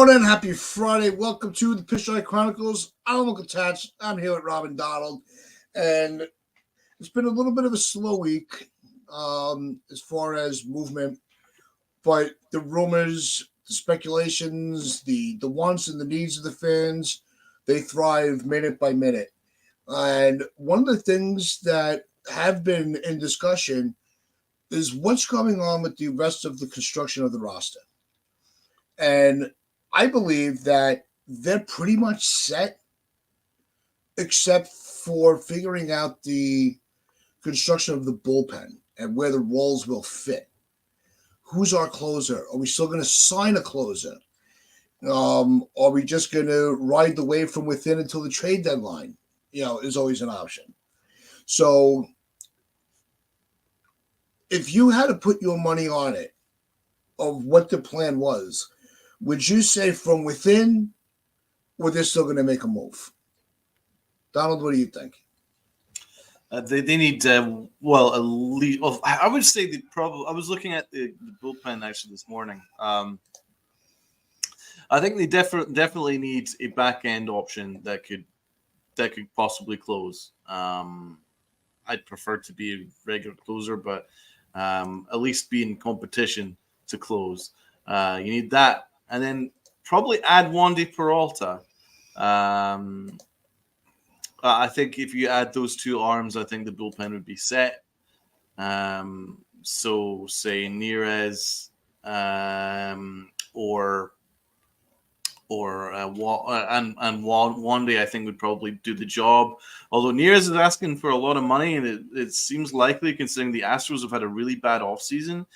morning. Happy Friday. Welcome to the Pitch Chronicles. I'm Uncle Tatch. I'm here with Robin Donald. And it's been a little bit of a slow week as far as movement. But the rumors, the speculations, the wants and the needs of the fans, they thrive minute by minute. And one of the things that have been in discussion is what's going on with the rest of the construction of the roster. And I believe that they're pretty much set, except for figuring out the construction of the bullpen and where the roles will fit. Who's our closer? Are we still going to sign a closer? Are we just going to ride the wave from within until the trade deadline? Is always an option. So if you had to put your money on it of what the plan was, would you say from within, or they're still going to make a move? Donald, what do you think? They need at least. I would say the probably. I was looking at the bullpen actually this morning. I think they definitely need a back end option that could possibly close. I'd prefer to be a regular closer, but at least be in competition to close. You need that. And then probably add Wandy Peralta. I think if you add those two arms, I think the bullpen would be set. So say Neres or Wandy, I think would probably do the job. Although Neres is asking for a lot of money, and it seems likely considering the Astros have had a really bad offseason.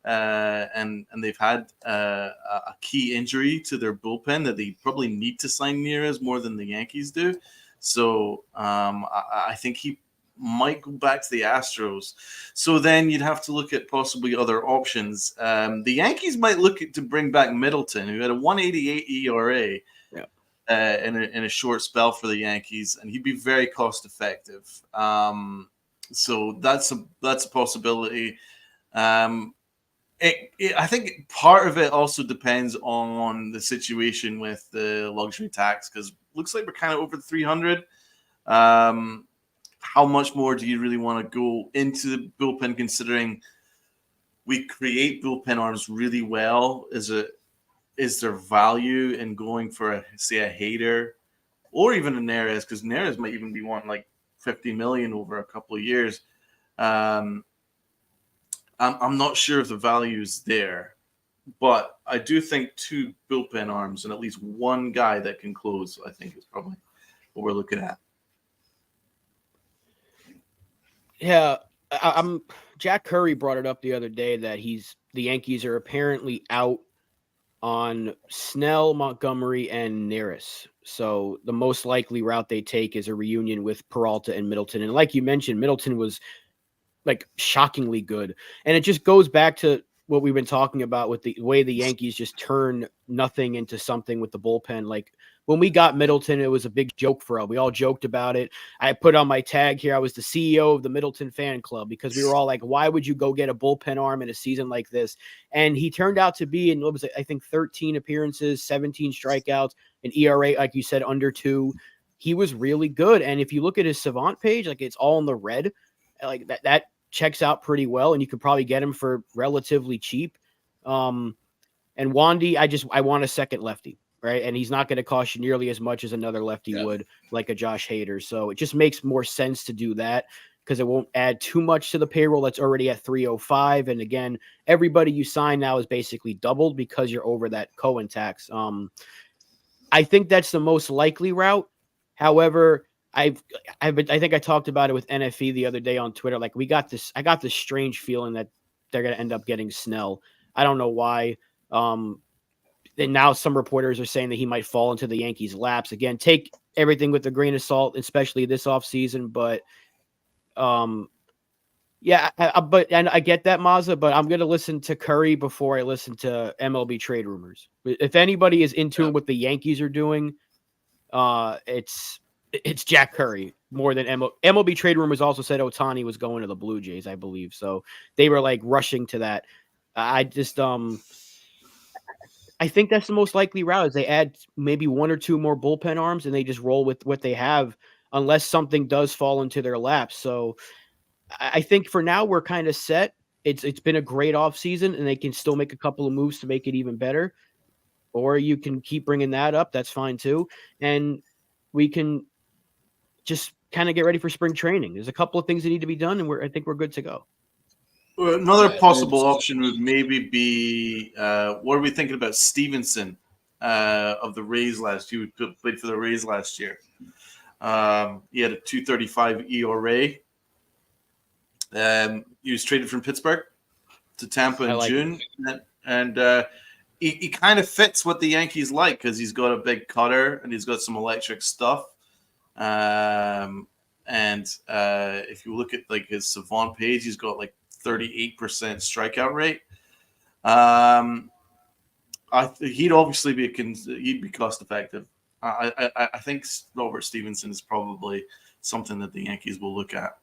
And they've had a key injury to their bullpen that they probably need to sign Neres more than the Yankees do. So I think he might go back to the Astros. So then you'd have to look at possibly other options. The Yankees might look to bring back Middleton, who had a 1.88 ERA in a short spell for the Yankees, and he'd be very cost effective. So that's a possibility. I think part of it also depends on the situation with the luxury tax, because it looks like we're kind of over 300. How much more do you really want to go into the bullpen, considering we create bullpen arms really well? Is there value in going for a Hader or even a Neres? Because Neres might even be wanting like $50 million over a couple of years. I'm not sure if the value is there, but I do think two bullpen arms and at least one guy that can close, I think, is probably what we're looking at. Yeah, Jack Curry brought it up the other day that the Yankees are apparently out on Snell, Montgomery, and Neris. So the most likely route they take is a reunion with Peralta and Middleton. And like you mentioned, Middleton was like shockingly good. And it just goes back to what we've been talking about with the way the Yankees just turn nothing into something with the bullpen. Like when we got Middleton, it was a big joke for us. We all joked about it. I put on my tag here, I was the CEO of the Middleton fan club, because we were all like, why would you go get a bullpen arm in a season like this? And he turned out to be in, what was it, I think 13 appearances, 17 strikeouts, an ERA, like you said, under 2. He was really good. And if you look at his Savant page, like it's all in the red. Like that checks out pretty well, and you could probably get him for relatively cheap. And Wandy, I want a second lefty, right? And he's not going to cost you nearly as much as another lefty would, like a Josh Hader. So it just makes more sense to do that, because it won't add too much to the payroll that's already at 305. And again, everybody you sign now is basically doubled because you're over that Cohen tax. I think that's the most likely route. However, I think I talked about it with NFE the other day on Twitter. Like I got this strange feeling that they're going to end up getting Snell. I don't know why. And now some reporters are saying that he might fall into the Yankees' laps. Again, take everything with a grain of salt, especially this offseason. But yeah, I get that, Mazza, but I'm going to listen to Curry before I listen to MLB trade rumors. If anybody is in tune with what the Yankees are doing, it's Jack Curry more than MLB trade rumors also said Ohtani was going to the Blue Jays, I believe. So they were like rushing to that. I just I think that's the most likely route is they add maybe one or two more bullpen arms and they just roll with what they have unless something does fall into their lap. So I think for now we're kind of set. It's been a great offseason and they can still make a couple of moves to make it even better. Or you can keep bringing that up. That's fine too. And we can just kind of get ready for spring training. There's a couple of things that need to be done and I think we're good to go. Another possible option would maybe be what are we thinking about Stevenson of the Rays last year? He played for the Rays last year. He had a 2.35 ERA. He was traded from Pittsburgh to Tampa in June, and he kind of fits what the Yankees like because he's got a big cutter and he's got some electric stuff. And if you look at like his Savant page, he's got like 38% strikeout rate. He'd obviously he'd be cost effective. I think Robert Stevenson is probably something that the Yankees will look at.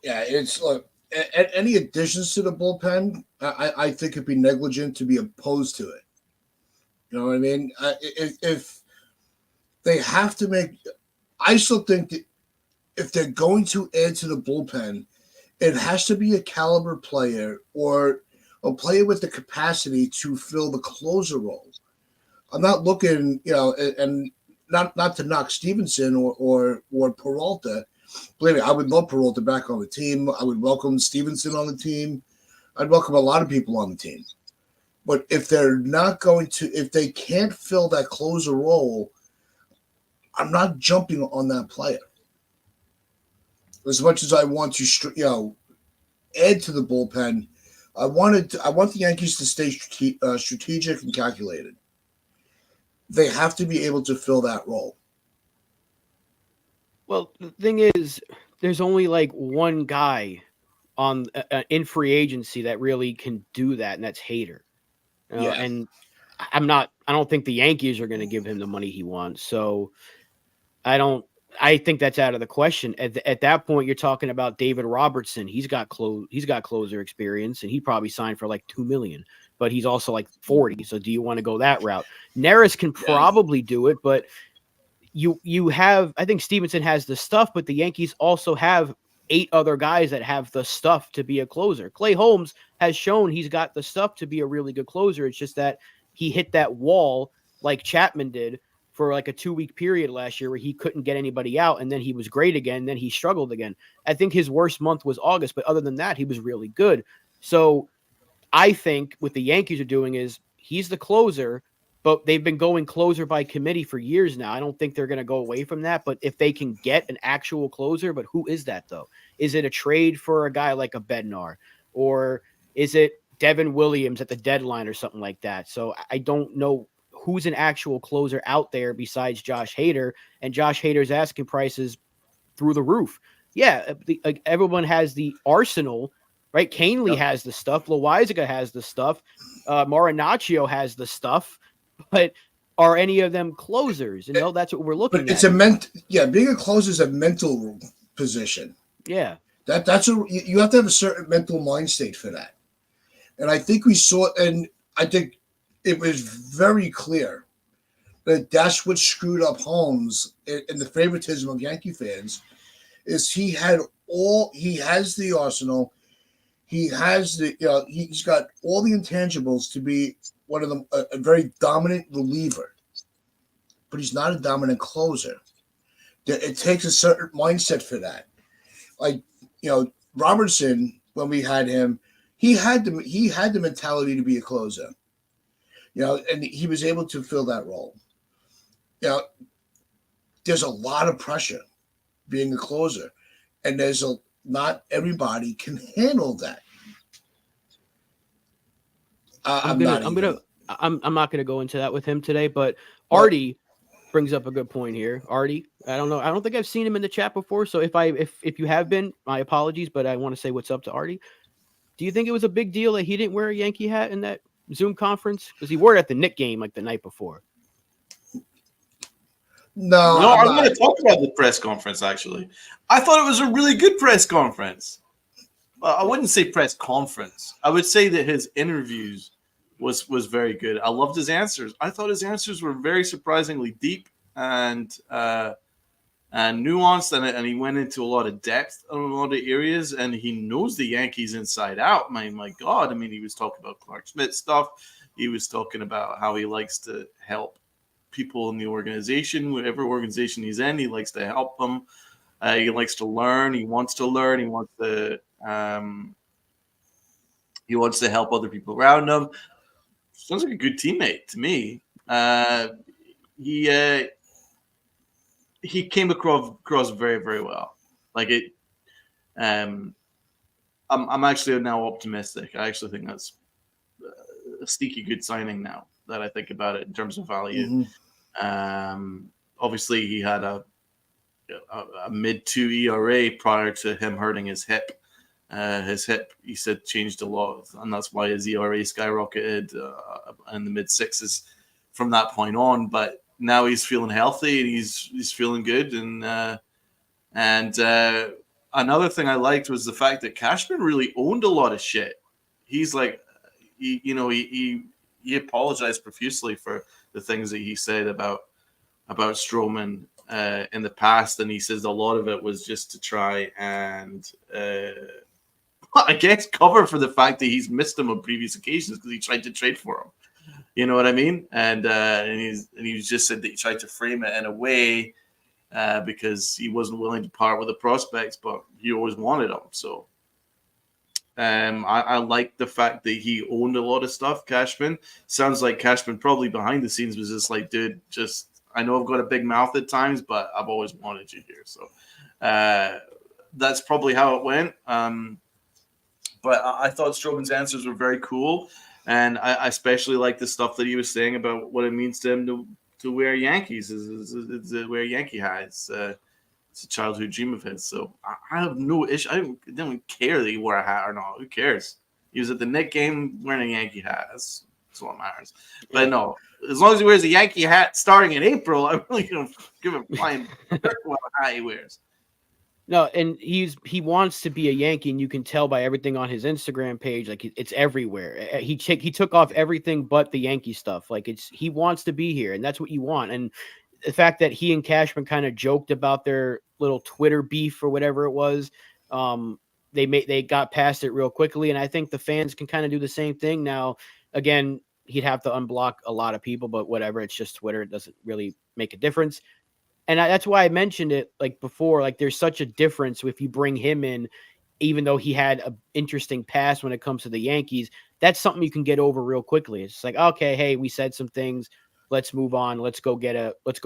Yeah, it's like any additions to the bullpen, I think it'd be negligent to be opposed to it. You know what I mean? If they have to make, I still think that if they're going to add to the bullpen, it has to be a caliber player or a player with the capacity to fill the closer role. I'm not looking, and not to knock Stevenson or Peralta. Believe me, I would love Peralta back on the team. I would welcome Stevenson on the team. I'd welcome a lot of people on the team. But if they're not going to, if they can't fill that closer role, I'm not jumping on that player. As much as I want to, add to the bullpen, I want the Yankees to stay strategic and calculated. They have to be able to fill that role. Well, the thing is, there's only like one guy on in free agency that really can do that, and that's Hader. And I don't think the Yankees are going to give him the money he wants. So I think that's out of the question. At that point, you're talking about David Robertson. He's got closer experience, and he probably signed for like $2 million, but he's also like 40. So do you want to go that route? Neris can probably do it, but you have, I think Stevenson has the stuff, but the Yankees also have 8 other guys that have the stuff to be a closer. Clay Holmes has shown he's got the stuff to be a really good closer. It's just that he hit that wall like Chapman did for like a 2-week period last year where he couldn't get anybody out, and then he was great again, then he struggled again. I think his worst month was August, but other than that, he was really good. So I think what the Yankees are doing is he's the closer, but they've been going closer by committee for years now. I don't think they're going to go away from that, but if they can get an actual closer, but who is that though? Is it a trade for a guy like a Bednar, or is it Devin Williams at the deadline or something like that? So I don't know who's an actual closer out there besides Josh Hader, and Josh Hader's asking prices through the roof. Yeah, everyone has the arsenal, right? Canely has the stuff. Loizaga has the stuff. Marinaccio has the stuff, but are any of them closers? That's what we're looking at. But it's being a closer is a mental position. Yeah. That's you have to have a certain mental mind state for that. And I think we saw, and I think it was very clear that that's what screwed up Holmes in the favoritism of Yankee fans. Is he has the arsenal, he has he's got all the intangibles to be one of them, a very dominant reliever, but he's not a dominant closer. It takes a certain mindset for that. Like Robertson, when we had him, he had the mentality to be a closer. And he was able to fill that role. There's a lot of pressure being a closer, and not everybody can handle that. I'm not gonna go into that with him today, but Artie brings up a good point here. Artie, I don't know. I don't think I've seen him in the chat before. So if you have been, my apologies, but I want to say what's up to Artie. Do you think it was a big deal that he didn't wear a Yankee hat in that Zoom conference? Because he wore it at the Knick game like the night before. No, I'm going to talk about the press conference, actually. I thought it was a really good press conference. Well, I wouldn't say press conference. I would say that his interviews was very good. I loved his answers. I thought his answers were very surprisingly deep and nuanced, and he went into a lot of depth on a lot of areas, and he knows the Yankees inside out. My God, I mean, he was talking about Clark Schmidt stuff. He was talking about how he likes to help people in the organization, whatever organization he's in. He likes to help them. He likes to learn. He wants to learn. He wants to help other people around him. Sounds like a good teammate to me. He came across very, very well. Like it. I'm actually now optimistic. I actually think that's a sneaky good signing now that I think about it in terms of value. Obviously, he had a mid-2 ERA prior to him hurting his hip. His hip, he said, changed a lot, and that's why his ERA skyrocketed in the mid-6s from that point on. But now he's feeling healthy and he's feeling good. And another thing I liked was the fact that Cashman really owned a lot of shit. He's like, he apologized profusely for the things that he said about Stroman in the past, and he says a lot of it was just to try and I guess cover for the fact that he's missed him on previous occasions because he tried to trade for him. You know what I mean? And he just said that he tried to frame it in a way because he wasn't willing to part with the prospects, but he always wanted them. So I like the fact that he owned a lot of stuff. Cashman sounds like Cashman probably behind the scenes was just like, dude, I know I've got a big mouth at times, but I've always wanted you here. So that's probably how it went. But I thought Stroman's answers were very cool. And I especially like the stuff that he was saying about what it means to him to wear Yankees, is wear a Yankee hat. It's a childhood dream of his. So I have no issue. I don't care that he wore a hat or not. Who cares? He was at the Knicks game wearing a Yankee hat. That's what matters. But no, as long as he wears a Yankee hat starting in April, I really don't give a flying what hat he wears. No, and he wants to be a Yankee, and you can tell by everything on his Instagram page. Like, it's everywhere. He took off everything but the Yankee stuff. Like, he wants to be here, and that's what you want. And the fact that he and Cashman kind of joked about their little Twitter beef or whatever it was, they got past it real quickly, and I think the fans can kind of do the same thing now. Again, he'd have to unblock a lot of people, but whatever. It's just Twitter. It doesn't really make a difference. And that's why I mentioned it like before. Like, there's such a difference if you bring him in, even though he had an interesting past when it comes to the Yankees. That's something you can get over real quickly. It's like, okay, hey, we said some things. Let's move on. Let's go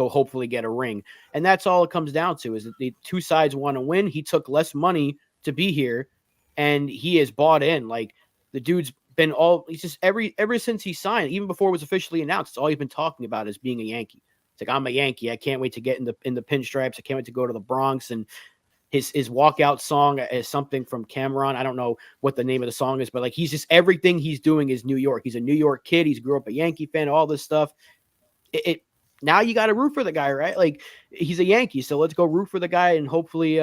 hopefully get a ring. And that's all it comes down to, is that the two sides want to win. He took less money to be here, and he is bought in. Like, the dude's been he's just ever since he signed, even before it was officially announced, it's all he's been talking about is being a Yankee. It's like, I'm a Yankee. I can't wait to get in the pinstripes. I can't wait to go to the Bronx. And his walkout song is something from Cameron. I don't know what the name of the song is, but like, he's just, everything he's doing is New York. He's a New York kid. He's grew up a Yankee fan, all this stuff. Now you got to root for the guy, right? Like, he's a Yankee, so let's go root for the guy, and hopefully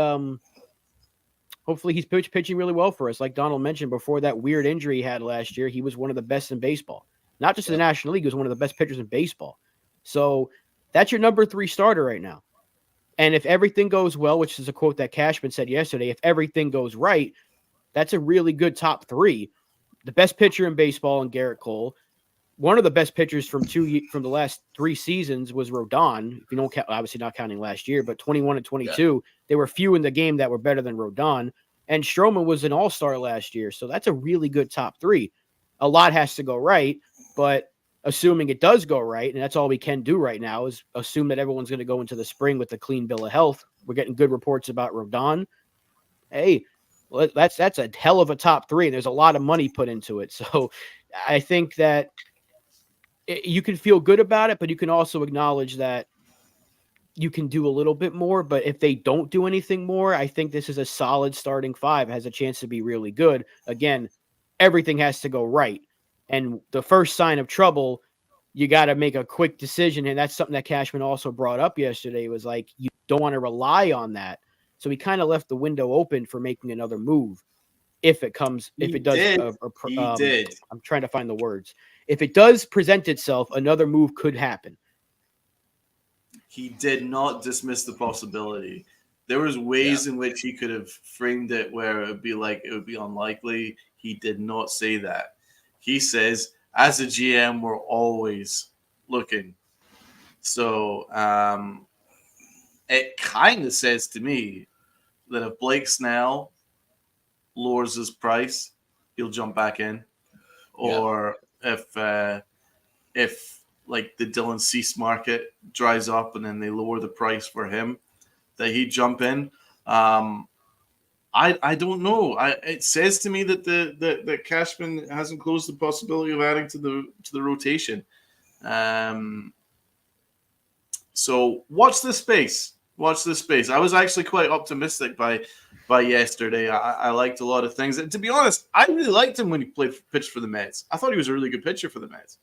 he's pitching really well for us. Like Donald mentioned before, that weird injury he had last year, he was one of the best in baseball. Not just in the National League, he was one of the best pitchers in baseball. So that's your number 3 starter right now. And if everything goes well, which is a quote that Cashman said yesterday, if everything goes right, that's a really good top 3. The best pitcher in baseball in Garrett Cole. One of the best pitchers from the last 3 seasons was Rodon. If you don't count, obviously not counting last year, but 21 and 22, there were few in the game that were better than Rodon. And Stroman was an all-star last year. So that's a really good top 3. A lot has to go right, but assuming it does go right, and that's all we can do right now, is assume that everyone's going to go into the spring with a clean bill of health. We're getting good reports about Rodon. Hey, well, that's a hell of a top 3. There's a lot of money put into it. So I think that you can feel good about it, but you can also acknowledge that you can do a little bit more. But if they don't do anything more, I think this is a solid starting 5, has a chance to be really good. Again, everything has to go right. And the first sign of trouble, you got to make a quick decision. And that's something that Cashman also brought up yesterday, was like, you don't want to rely on that. So he kind of left the window open for making another move. If it does. He did. I'm trying to find the words. if it does present itself, another move could happen. He did not dismiss the possibility. There was ways in which he could have framed it where it would be like it would be unlikely. He did not say that. He says, as a GM, we're always looking. So it kind of says to me that if Blake Snell lowers his price, he'll jump back in. Or if like the Dylan Cease market dries up and then they lower the price for him, that he'd jump in. I don't know. It says to me that that Cashman hasn't closed the possibility of adding to the rotation. So watch this space. Watch this space. I was actually quite optimistic by yesterday. I liked a lot of things. And to be honest, I really liked him when he pitched for the Mets. I thought he was a really good pitcher for the Mets.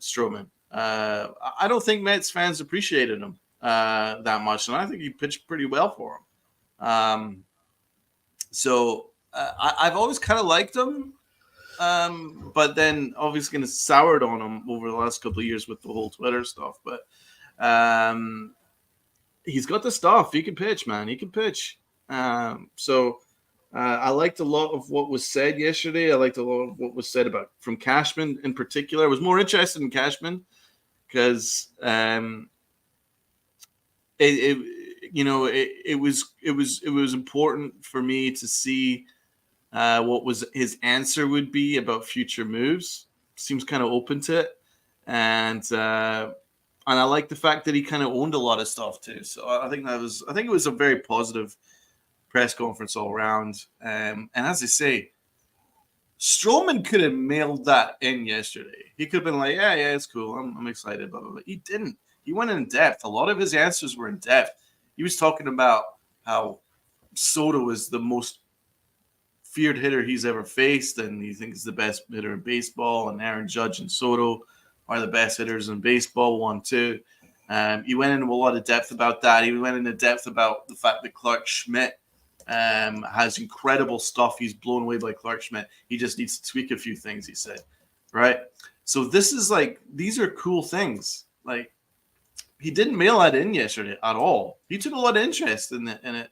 Stroman. I don't think Mets fans appreciated him that much, and I think he pitched pretty well for him. So I've always kind of liked him, but then obviously kind of soured on him over the last couple of years with the whole Twitter stuff. But he's got the stuff. He can pitch, man. He can pitch. So I liked a lot of what was said yesterday. I liked a lot of what was said from Cashman in particular. I was more interested in Cashman because it was important for me to see what was his answer would be about future moves. Seems kind of open to it, and I like the fact that he kind of owned a lot of stuff too. So I think it was a very positive press conference all around. And as I say, Stroman could have mailed that in yesterday. He could have been like, yeah, it's cool. I'm excited, blah, blah, blah. He didn't. He went in depth. A lot of his answers were in depth. He was talking about how Soto is the most feared hitter he's ever faced, and he thinks he's the best hitter in baseball, and Aaron Judge and Soto are the best hitters in baseball, 1-2. He went into a lot of depth about that. He went into depth about the fact that Clark Schmidt has incredible stuff. He's blown away by Clark Schmidt. He just needs to tweak a few things, he said. Right? So this is like, these are cool things. Like, he didn't mail that in yesterday at all. He took a lot of interest in it, and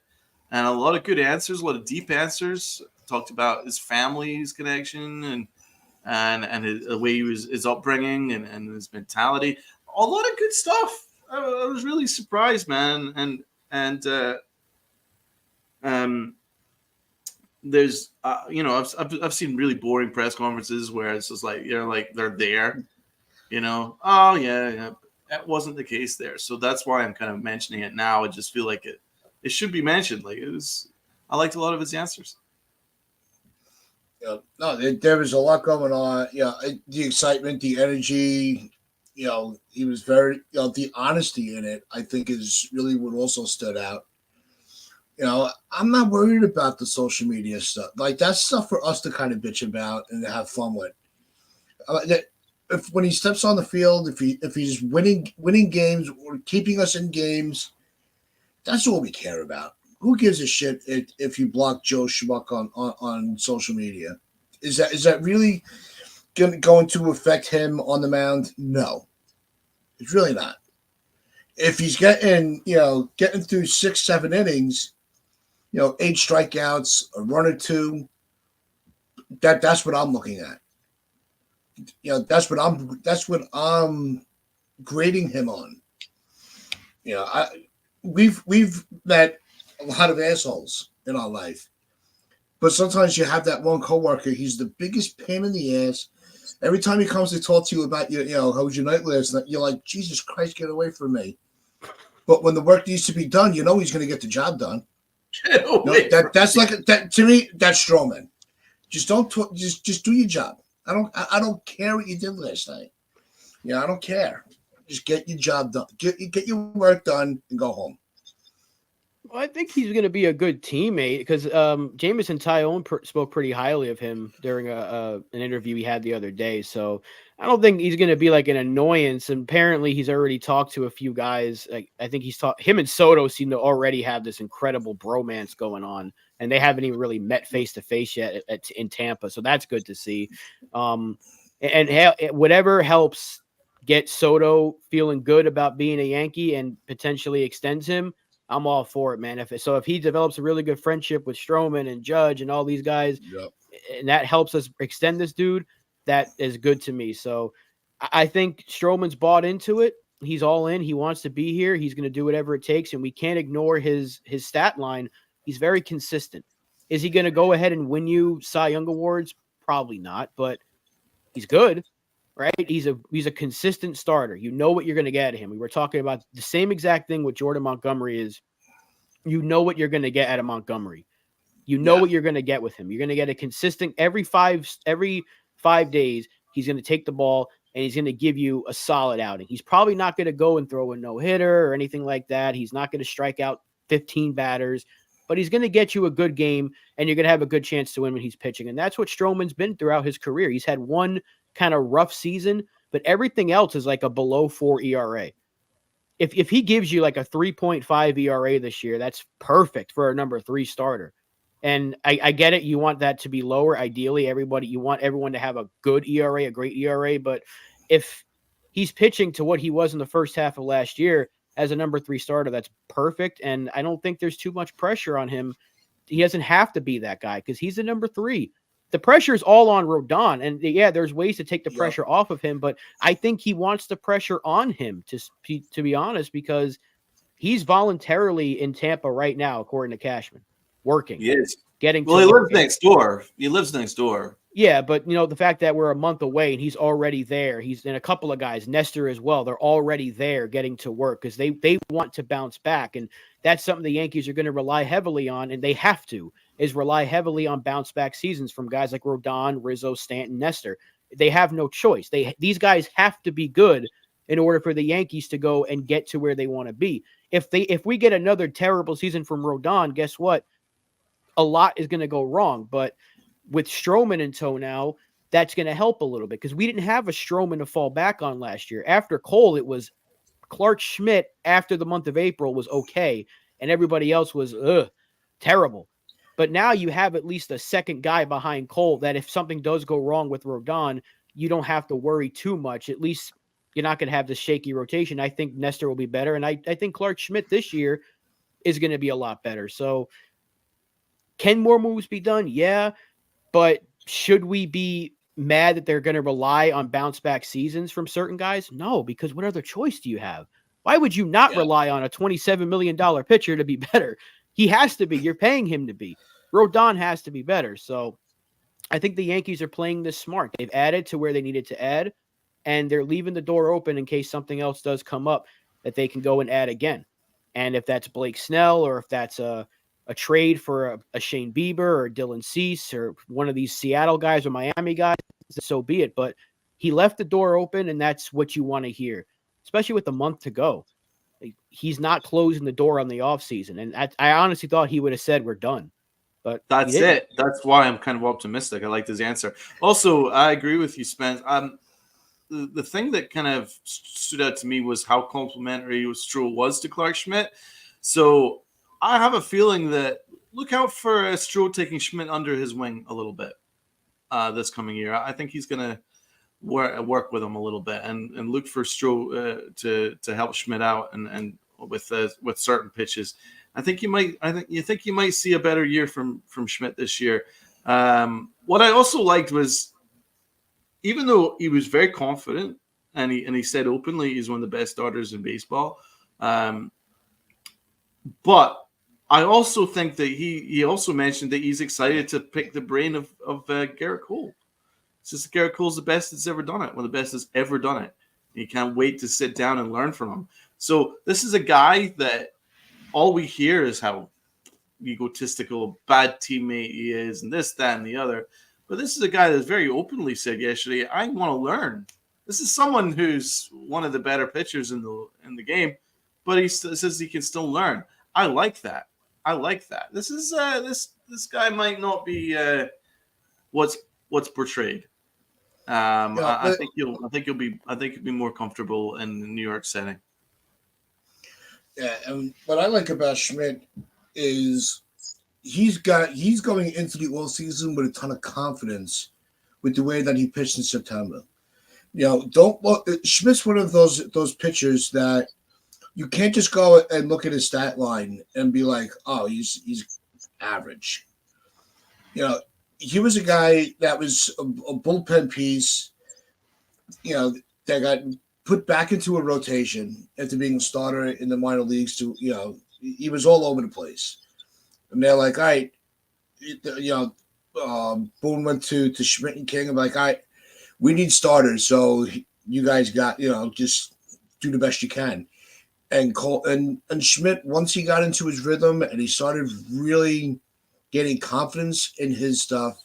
a lot of good answers, a lot of deep answers. Talked about his family's connection and the way his upbringing and his mentality. A lot of good stuff. I was really surprised, man. And there's I've seen really boring press conferences where it's just like they're there, oh yeah, that wasn't the case there. So that's why I'm kind of mentioning it now. I just feel like it should be mentioned. Like I liked a lot of his answers. There was a lot going on. The excitement, the energy. He was very. The honesty in it, I think, is really what also stood out. I'm not worried about the social media stuff. Like, that's stuff for us to kind of bitch about and have fun with. When he steps on the field, if he's winning games or keeping us in games, that's all we care about. Who gives a shit if you block Joe Schmuck on social media? Is that really going to affect him on the mound? No, it's really not. If he's getting through 6-7 innings, 8 strikeouts, a run or two, that's what I'm looking at. That's what I'm grading him on. We've met a lot of assholes in our life, but sometimes you have that one coworker. He's the biggest pain in the ass. Every time he comes to talk to you about how was your night last night, you're like, Jesus Christ, get away from me. But when the work needs to be done, he's going to get the job done. That's to me, that's Stroman. Just don't talk. Just do your job. I don't care what you did last night. I don't care. Just get your job done. Get your work done and go home. Well, I think he's going to be a good teammate because Jameson Tyone spoke pretty highly of him during an interview he had the other day. So I don't think he's going to be like an annoyance. And apparently he's already talked to a few guys. Like, I think him and Soto seem to already have this incredible bromance going on, and they haven't even really met face to face yet in Tampa. So that's good to see. whatever helps get Soto feeling good about being a Yankee and potentially extends him, I'm all for it, man. If he develops a really good friendship with Stroman and Judge and all these guys, Yep. and that helps us extend this dude, that is good to me. So I think Stroman's bought into it. He's all in. He wants to be here. He's going to do whatever it takes, and we can't ignore his stat line. He's very consistent. Is he going to go ahead and win you Cy Young awards? Probably not, but he's good, right? He's a consistent starter. You know what you're going to get out of him. We were talking about the same exact thing with Jordan Montgomery is you know what you're going to get out of Montgomery. You know what you're going to get with him. You're going to get a consistent every 5 days. He's going to take the ball and he's going to give you a solid outing. He's probably not going to go and throw a no-hitter or anything like that. He's not going to strike out 15 batters, but he's going to get you a good game and you're going to have a good chance to win when he's pitching. And that's what Stroman's been throughout his career. He's had one kind of rough season, but everything else is like a below 4 ERA. If he gives you like a 3.5 ERA this year, that's perfect for a number 3 starter. And I get it. You want that to be lower. Ideally, you want everyone to have a good ERA, a great ERA. But if he's pitching to what he was in the first half of last year as a number 3 starter, that's perfect. And I don't think there's too much pressure on him. He doesn't have to be that guy because he's a number 3. The pressure is all on Rodon. And yeah, there's ways to take the pressure off of him. But I think he wants the pressure on him, to be honest, because he's voluntarily in Tampa right now, according to Cashman. Working. He is. He lives next door. He lives next door. Yeah, but the fact that we're a month away and he's already there, he's in a couple of guys, Nestor as well, they're already there getting to work because they want to bounce back. And that's something the Yankees are going to rely heavily on, and they have to, is rely heavily on bounce back seasons from guys like Rodon, Rizzo, Stanton, Nestor. They have no choice. These guys have to be good in order for the Yankees to go and get to where they want to be. If we get another terrible season from Rodon, guess what? A lot is going to go wrong, but with Stroman in tow now, that's going to help a little bit because we didn't have a Stroman to fall back on last year. After Cole, it was Clark Schmidt after the month of April was okay, and everybody else was terrible. But now you have at least a second guy behind Cole that if something does go wrong with Rodon, you don't have to worry too much. At least you're not going to have this shaky rotation. I think Nestor will be better, and I think Clark Schmidt this year is going to be a lot better. So can more moves be done? Yeah. But should we be mad that they're going to rely on bounce back seasons from certain guys? No, because what other choice do you have? Why would you not rely on a $27 million pitcher to be better? He has to be. You're paying him to be. Rodon has to be better. So I think the Yankees are playing this smart. They've added to where they needed to add, and they're leaving the door open in case something else does come up that they can go and add again. And if that's Blake Snell or if that's a trade for a Shane Bieber or Dylan Cease or one of these Seattle guys or Miami guys, so be it. But he left the door open, and that's what you want to hear, especially with a month to go. He's not closing the door on the offseason. And I honestly thought he would have said we're done. But that's it. That's why I'm kind of optimistic. I liked his answer. Also, I agree with you, Spence. The thing that kind of stood out to me was how complimentary Stroh was to Clark Schmidt. So I have a feeling that look out for Stroh taking Schmidt under his wing a little bit this coming year. I think he's going to work with him a little bit and look for Stroh to help Schmidt out and with certain pitches. I think you might see a better year from Schmidt this year. What I also liked was, even though he was very confident and he said openly he's one of the best starters in baseball, but I also think that he also mentioned that he's excited to pick the brain of Garrett Cole. It's just Garrett Cole's the best that's ever done it, one of the best that's ever done it. He can't wait to sit down and learn from him. So this is a guy that all we hear is how egotistical, bad teammate he is, and this, that, and the other. But this is a guy that's very openly said yesterday, I want to learn. This is someone who's one of the better pitchers in the game, but he says he can still learn. I like that. This is this guy might not be what's portrayed. I think you'll be more comfortable in the New York setting. Yeah, and what I like about Schmidt is he's going into the oil season with a ton of confidence with the way that he pitched in September. Don't look. Schmidt's one of those pitchers that you can't just go and look at his stat line and be like, oh, he's average. He was a guy that was a bullpen piece, that got put back into a rotation after being a starter in the minor leagues. He was all over the place. And they're like, all right, Boone went to Schmidt and King. I'm like, all right, we need starters. So you guys got, just do the best you can. And Cole and Schmidt, once he got into his rhythm and he started really getting confidence in his stuff,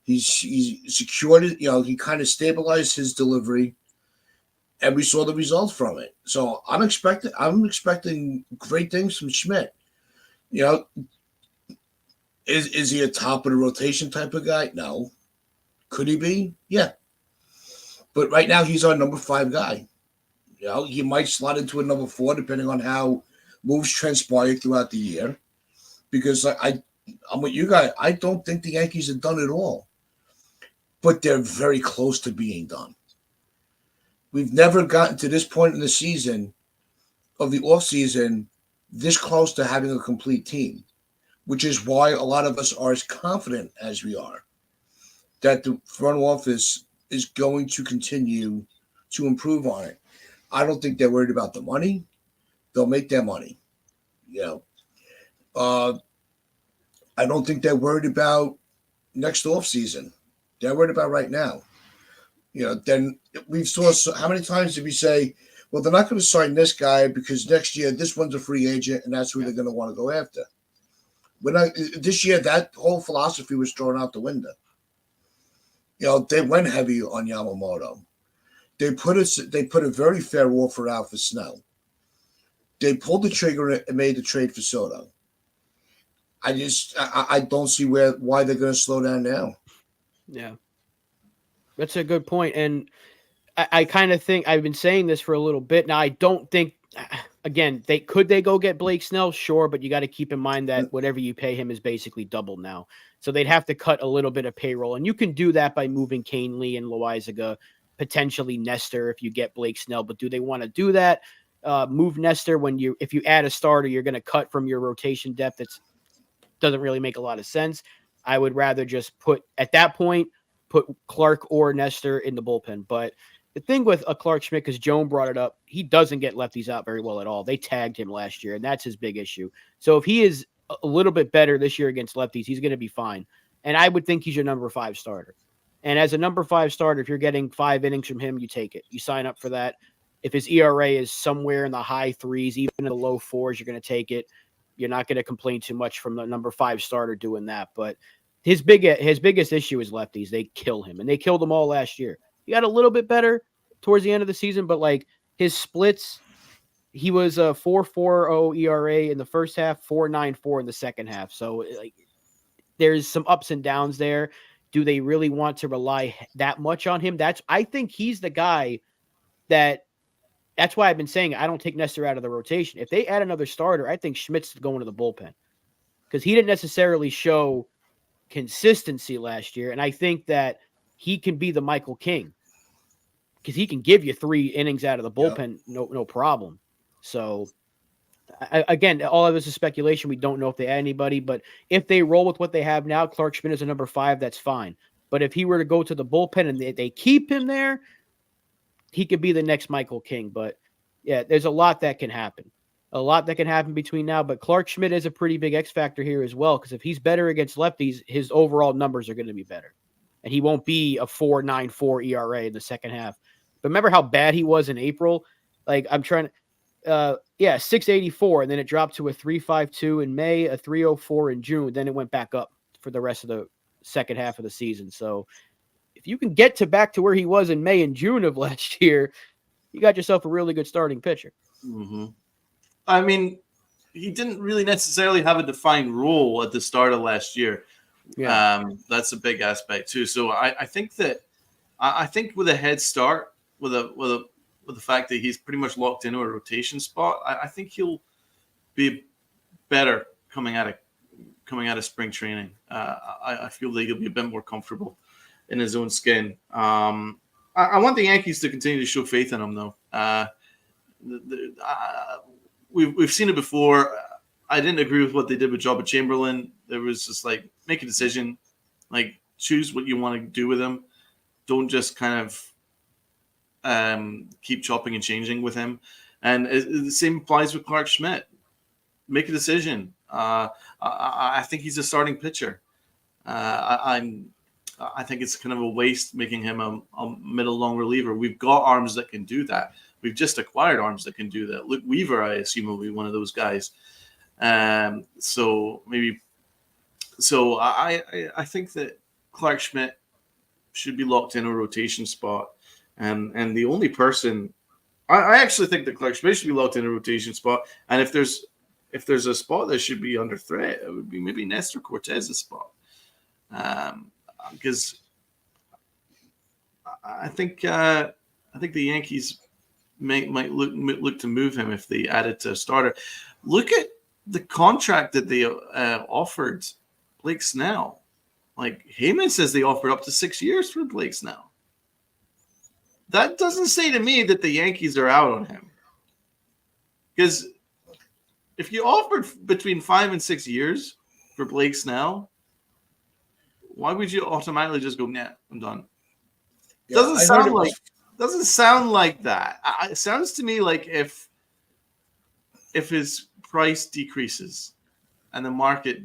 he secured it. He kind of stabilized his delivery, and we saw the results from it. So I'm expecting great things from Schmidt. Is he a top of the rotation type of guy? No. Could he be? Yeah. But right now he's our number 5 guy. He might slot into a number 4 depending on how moves transpire throughout the year. Because I'm with you guys. I don't think the Yankees have done it all. But they're very close to being done. We've never gotten to this point in the season, of the offseason, this close to having a complete team, which is why a lot of us are as confident as we are that the front office is going to continue to improve on it. I don't think they're worried about the money. They'll make their money. I don't think they're worried about next offseason. They're worried about right now. Then we saw how many times did we say, well, they're not going to sign this guy because next year this one's a free agent and that's who they're going to want to go after. This year, that whole philosophy was thrown out the window. They went heavy on Yamamoto. They put a very fair offer out for Snell. They pulled the trigger and made the trade for Soto. I don't see why they're going to slow down now. Yeah, that's a good point. And I kind of think I've been saying this for a little bit now. I don't think, again, they go get Blake Snell? Sure, but you got to keep in mind that whatever you pay him is basically doubled now. So they'd have to cut a little bit of payroll. And you can do that by moving Canely and Loizaga, potentially Nestor if you get Blake Snell. But do they want to do that? Move Nestor if you add a starter, you're going to cut from your rotation depth. It doesn't really make a lot of sense. I would rather just put Clark or Nestor in the bullpen. But the thing with a Clark Schmidt, because Joan brought it up, he doesn't get lefties out very well at all. They tagged him last year, and that's his big issue. So if he is a little bit better this year against lefties, he's going to be fine. And I would think he's your number 5 starter. And as a number 5 starter, if you're getting 5 innings from him, you take it. You sign up for that. If his ERA is somewhere in the high 3s, even in the low 4s, you're going to take it. You're not going to complain too much from the number 5 starter doing that. But his biggest issue is lefties. They kill him, and they killed them all last year. He got a little bit better towards the end of the season, but like his splits, he was a 4.40 ERA in the first half, 4.94 in the second half. So like there's some ups and downs there. Do they really want to rely that much on him? I think he's the guy that's why I've been saying I don't take Nestor out of the rotation. If they add another starter, I think Schmidt's going to the bullpen because he didn't necessarily show consistency last year. And I think that he can be the Michael King because he can give you 3 innings out of the bullpen, no problem. So again, all of this is speculation. We don't know if they add anybody, but if they roll with what they have now, Clark Schmidt is a number 5, that's fine. But if he were to go to the bullpen and they keep him there, he could be the next Michael King. But yeah, there's a lot that can happen. A lot that can happen between now. But Clark Schmidt is a pretty big X factor here as well, because if he's better against lefties, his overall numbers are going to be better. And he won't be a 4.94 ERA in the second half. But remember how bad he was in April? Like, I'm trying to, 684, and then it dropped to a 3.52 in May, a 3.04 in June. Then it went back up for the rest of the second half of the season. So if you can get back to where he was in May and June of last year, you got yourself a really good starting pitcher. Mm-hmm. I mean, he didn't really necessarily have a defined role at the start of last year. Yeah. That's a big aspect too. So I think with a head start, with the fact that he's pretty much locked into a rotation spot, I think he'll be better coming out of spring training. I feel like he'll be a bit more comfortable. in his own skin. I want the Yankees to continue to show faith in him, though. We've seen it before. I didn't agree with what they did with Jobba Chamberlain. There was just like, make a decision, like choose what you want to do with him. Don't just kind of keep chopping and changing with him. And the same applies with Clark Schmidt. Make a decision. I think he's a starting pitcher. I think it's kind of a waste making him a middle long reliever. We've got arms that can do that. We've just acquired arms that can do that. Luke Weaver, I assume, will be one of those guys. So I think that Clark Schmidt should be locked in a rotation spot. And the only person I actually think that Clark Schmidt should be locked in a rotation spot. And if there's a spot that should be under threat, it would be maybe Nestor Cortez's spot. Because I think the Yankees might look to move him if they added to a starter. Look at the contract that they offered Blake Snell. Like Heyman says, they offered up to 6 years for Blake Snell. That doesn't say to me that the Yankees are out on him. Because if you offered between 5 and 6 years for Blake Snell, why would you automatically just go, nah, I'm done? Yeah, Doesn't sound like that. It sounds to me like if his price decreases and the market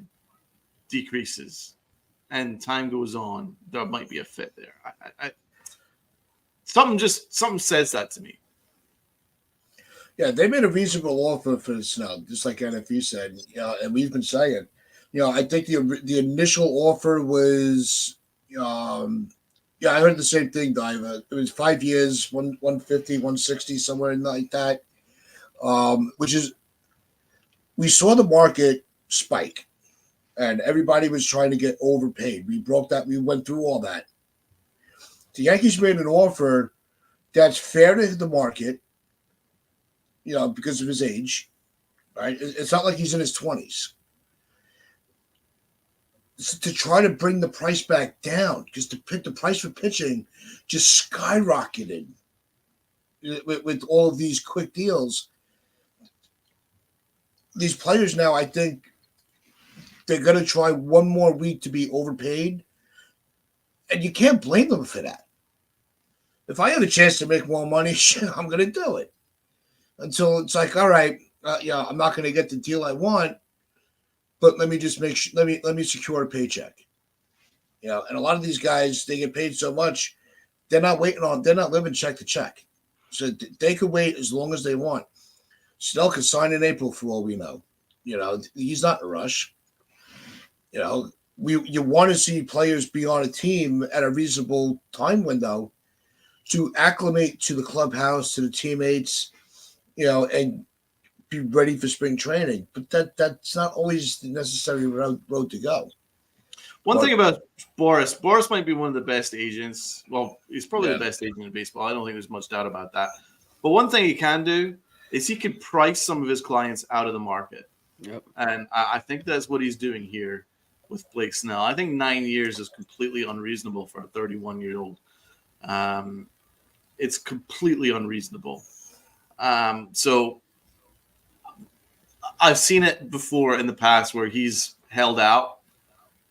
decreases and time goes on, there might be a fit there. Something says that to me. Yeah, they made a reasonable offer for Snell, just like NFU said. And we've been saying, I think the initial offer was, I heard the same thing, Diva. It was 5 years, 150, 160, somewhere like that. Which is, we saw the market spike, and everybody was trying to get overpaid. We broke that. We went through all that. The Yankees made an offer that's fair to the market, because of his age, right? It's not like he's in his 20s. It's to try to bring the price back down, because the price for pitching just skyrocketed with all of these quick deals. These players now, I think, they're going to try one more week to be overpaid, and you can't blame them for that. If I had a chance to make more money, shit, I'm going to do it. Until it's like, all right, I'm not going to get the deal I want, but let me just let me secure a paycheck. And a lot of these guys, they get paid so much, they're not living check to check. So they could wait as long as they want. Snell could sign in April for all we know. He's not in a rush. You want to see players be on a team at a reasonable time window to acclimate to the clubhouse, to the teammates, and be ready for spring training. But that's not always the necessary road to go. One thing about Boris might be one of the best agents. Well, he's probably the best agent in baseball. I don't think there's much doubt about that. But one thing he can do is he can price some of his clients out of the market. Yep. And I think that's what he's doing here with Blake Snell. I think 9 years is completely unreasonable for a 31-year-old. It's completely unreasonable. So I've seen it before in the past where he's held out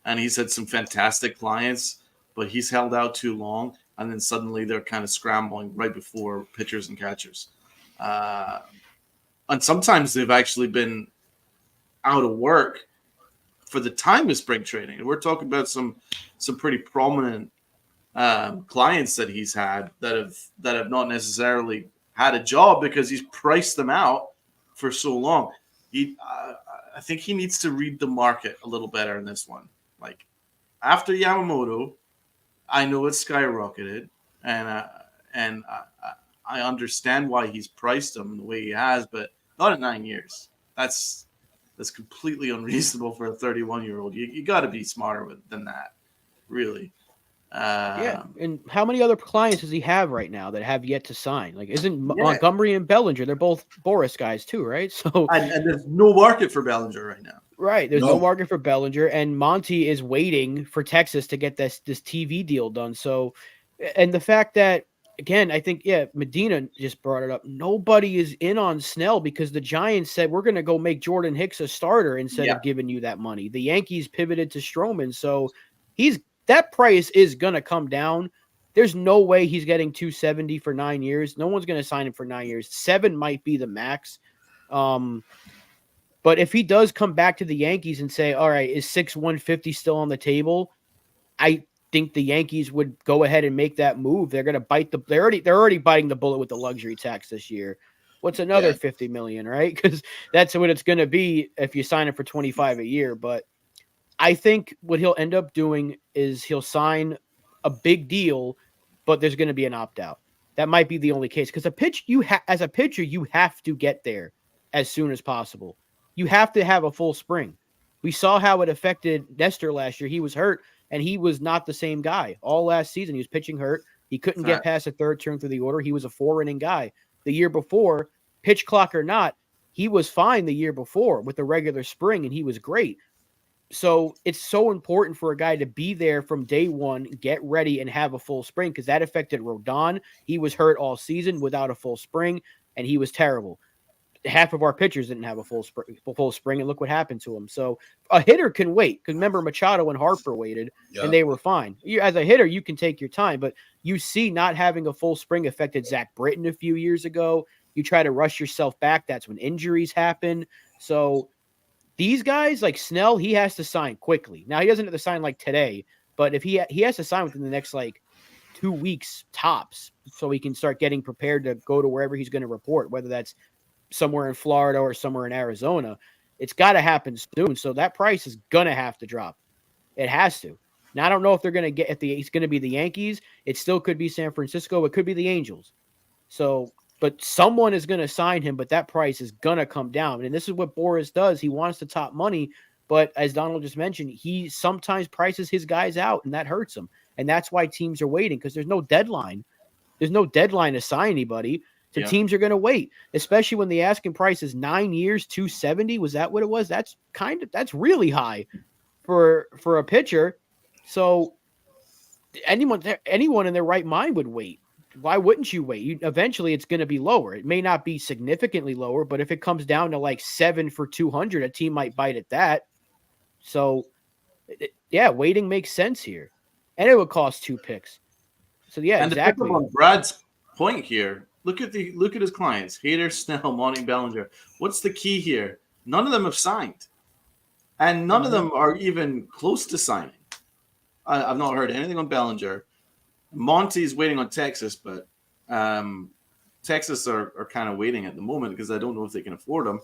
and he's had some fantastic clients, but he's held out too long, and then suddenly they're kind of scrambling right before pitchers and catchers. And sometimes they've actually been out of work for the time of spring training. And we're talking about some pretty prominent clients that he's had that have not necessarily had a job because he's priced them out for so long. I think he needs to read the market a little better in this one. Like after Yamamoto, I know it's skyrocketed, and I understand why he's priced them the way he has, but not at 9 years. That's completely unreasonable for a 31-year-old. You got to be smarter than that, really. And how many other clients does he have right now that have yet to sign? Like, isn't Montgomery and Bellinger? They're both Boris guys too, right? So and there's no market for Bellinger right now. Right. There's no No. market for Bellinger, and Monty is waiting for Texas to get this TV deal done. So, and the fact that, again, I think, Medina just brought it up. Nobody is in on Snell because the Giants said, we're going to go make Jordan Hicks a starter instead Yeah. of giving you that money. The Yankees pivoted to Stroman. So that price is going to come down. There's no way he's getting 270 for 9 years. No one's going to sign him for 9 years. 7 might be the max. But if he does come back to the Yankees and say, all right, is 150 still on the table? I think the Yankees would go ahead and make that move. They're going to they're already biting the bullet with the luxury tax this year. What's another 50 million, right? Because that's what it's going to be if you sign it for 25 a year. But I think what he'll end up doing is he'll sign a big deal, but there's going to be an opt-out. That might be the only case because as a pitcher, you have to get there as soon as possible. You have to have a full spring. We saw how it affected Nestor last year. He was hurt, and he was not the same guy all last season. He was pitching hurt. He couldn't get past the third turn through the order. He was a 4-inning guy. The year before, pitch clock or not, he was fine the year before with the regular spring, and he was great. So it's so important for a guy to be there from day one, get ready, and have a full spring because that affected Rodon. He was hurt all season without a full spring, and he was terrible. Half of our pitchers didn't have a full spring, and look what happened to him. So a hitter can wait. Because remember, Machado and Harper waited, and they were fine. As a hitter, you can take your time, but you see not having a full spring affected Zach Britton a few years ago. You try to rush yourself back. That's when injuries happen. So these guys, like Snell, he has to sign quickly. Now, he doesn't have to sign like today, but if he has to sign within the next 2 weeks tops so he can start getting prepared to go to wherever he's going to report, whether that's somewhere in Florida or somewhere in Arizona. It's got to happen soon. So that price is going to have to drop. It has to. Now, I don't know if they're going to get it's going to be the Yankees. It still could be San Francisco. It could be the Angels. So, but someone is going to sign him, but that price is going to come down. And this is what Boris does. He wants to top money, but as Donald just mentioned, he sometimes prices his guys out, and that hurts him. And that's why teams are waiting because there's no deadline. There's no deadline to sign anybody. So teams are going to wait, especially when the asking price is 9 years, 270. Was that what it was? That's really high for a pitcher. So anyone in their right mind would wait. Why wouldn't you wait? Eventually it's going to be lower. It may not be significantly lower, but if it comes down to 7 for 200, a team might bite at that. So waiting makes sense here. And it would cost 2 picks. So and exactly. To pick up on Brad's point here, look at his clients: Hader, Snell, Monty, Bellinger. What's the key here? None of them have signed, and none of them are even close to signing. I've not heard anything on Bellinger. Monty's waiting on Texas, but Texas are kind of waiting at the moment because I don't know if they can afford him.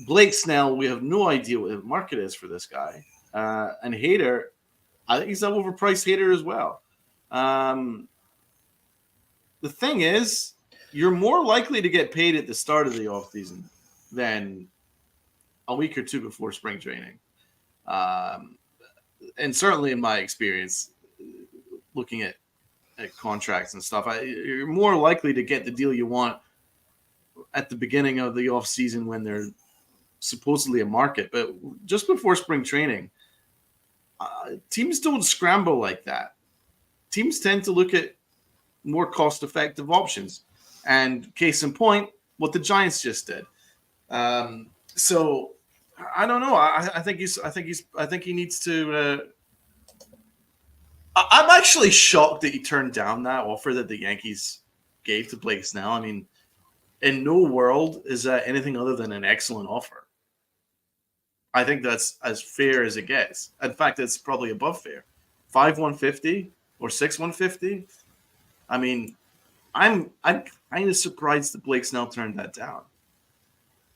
Blake Snell, we have no idea what the market is for this guy. And Hader, I think he's an overpriced Hader as well. The thing is, you're more likely to get paid at the start of the offseason than a week or two before spring training. And certainly in my experience, looking at contracts and stuff, you're more likely to get the deal you want at the beginning of the offseason when there's supposedly a market. But just before spring training, teams don't scramble like that. Teams tend to look at more cost-effective options. And case in point, what the Giants just did. So I don't know. I think he needs to. I'm actually shocked that he turned down that offer that the Yankees gave to Blake Snell. I mean, in no world is that anything other than an excellent offer. I think that's as fair as it gets. In fact, it's probably above fair. 5-150 or 6-150. I mean, I'm kind of surprised that Blake Snell turned that down.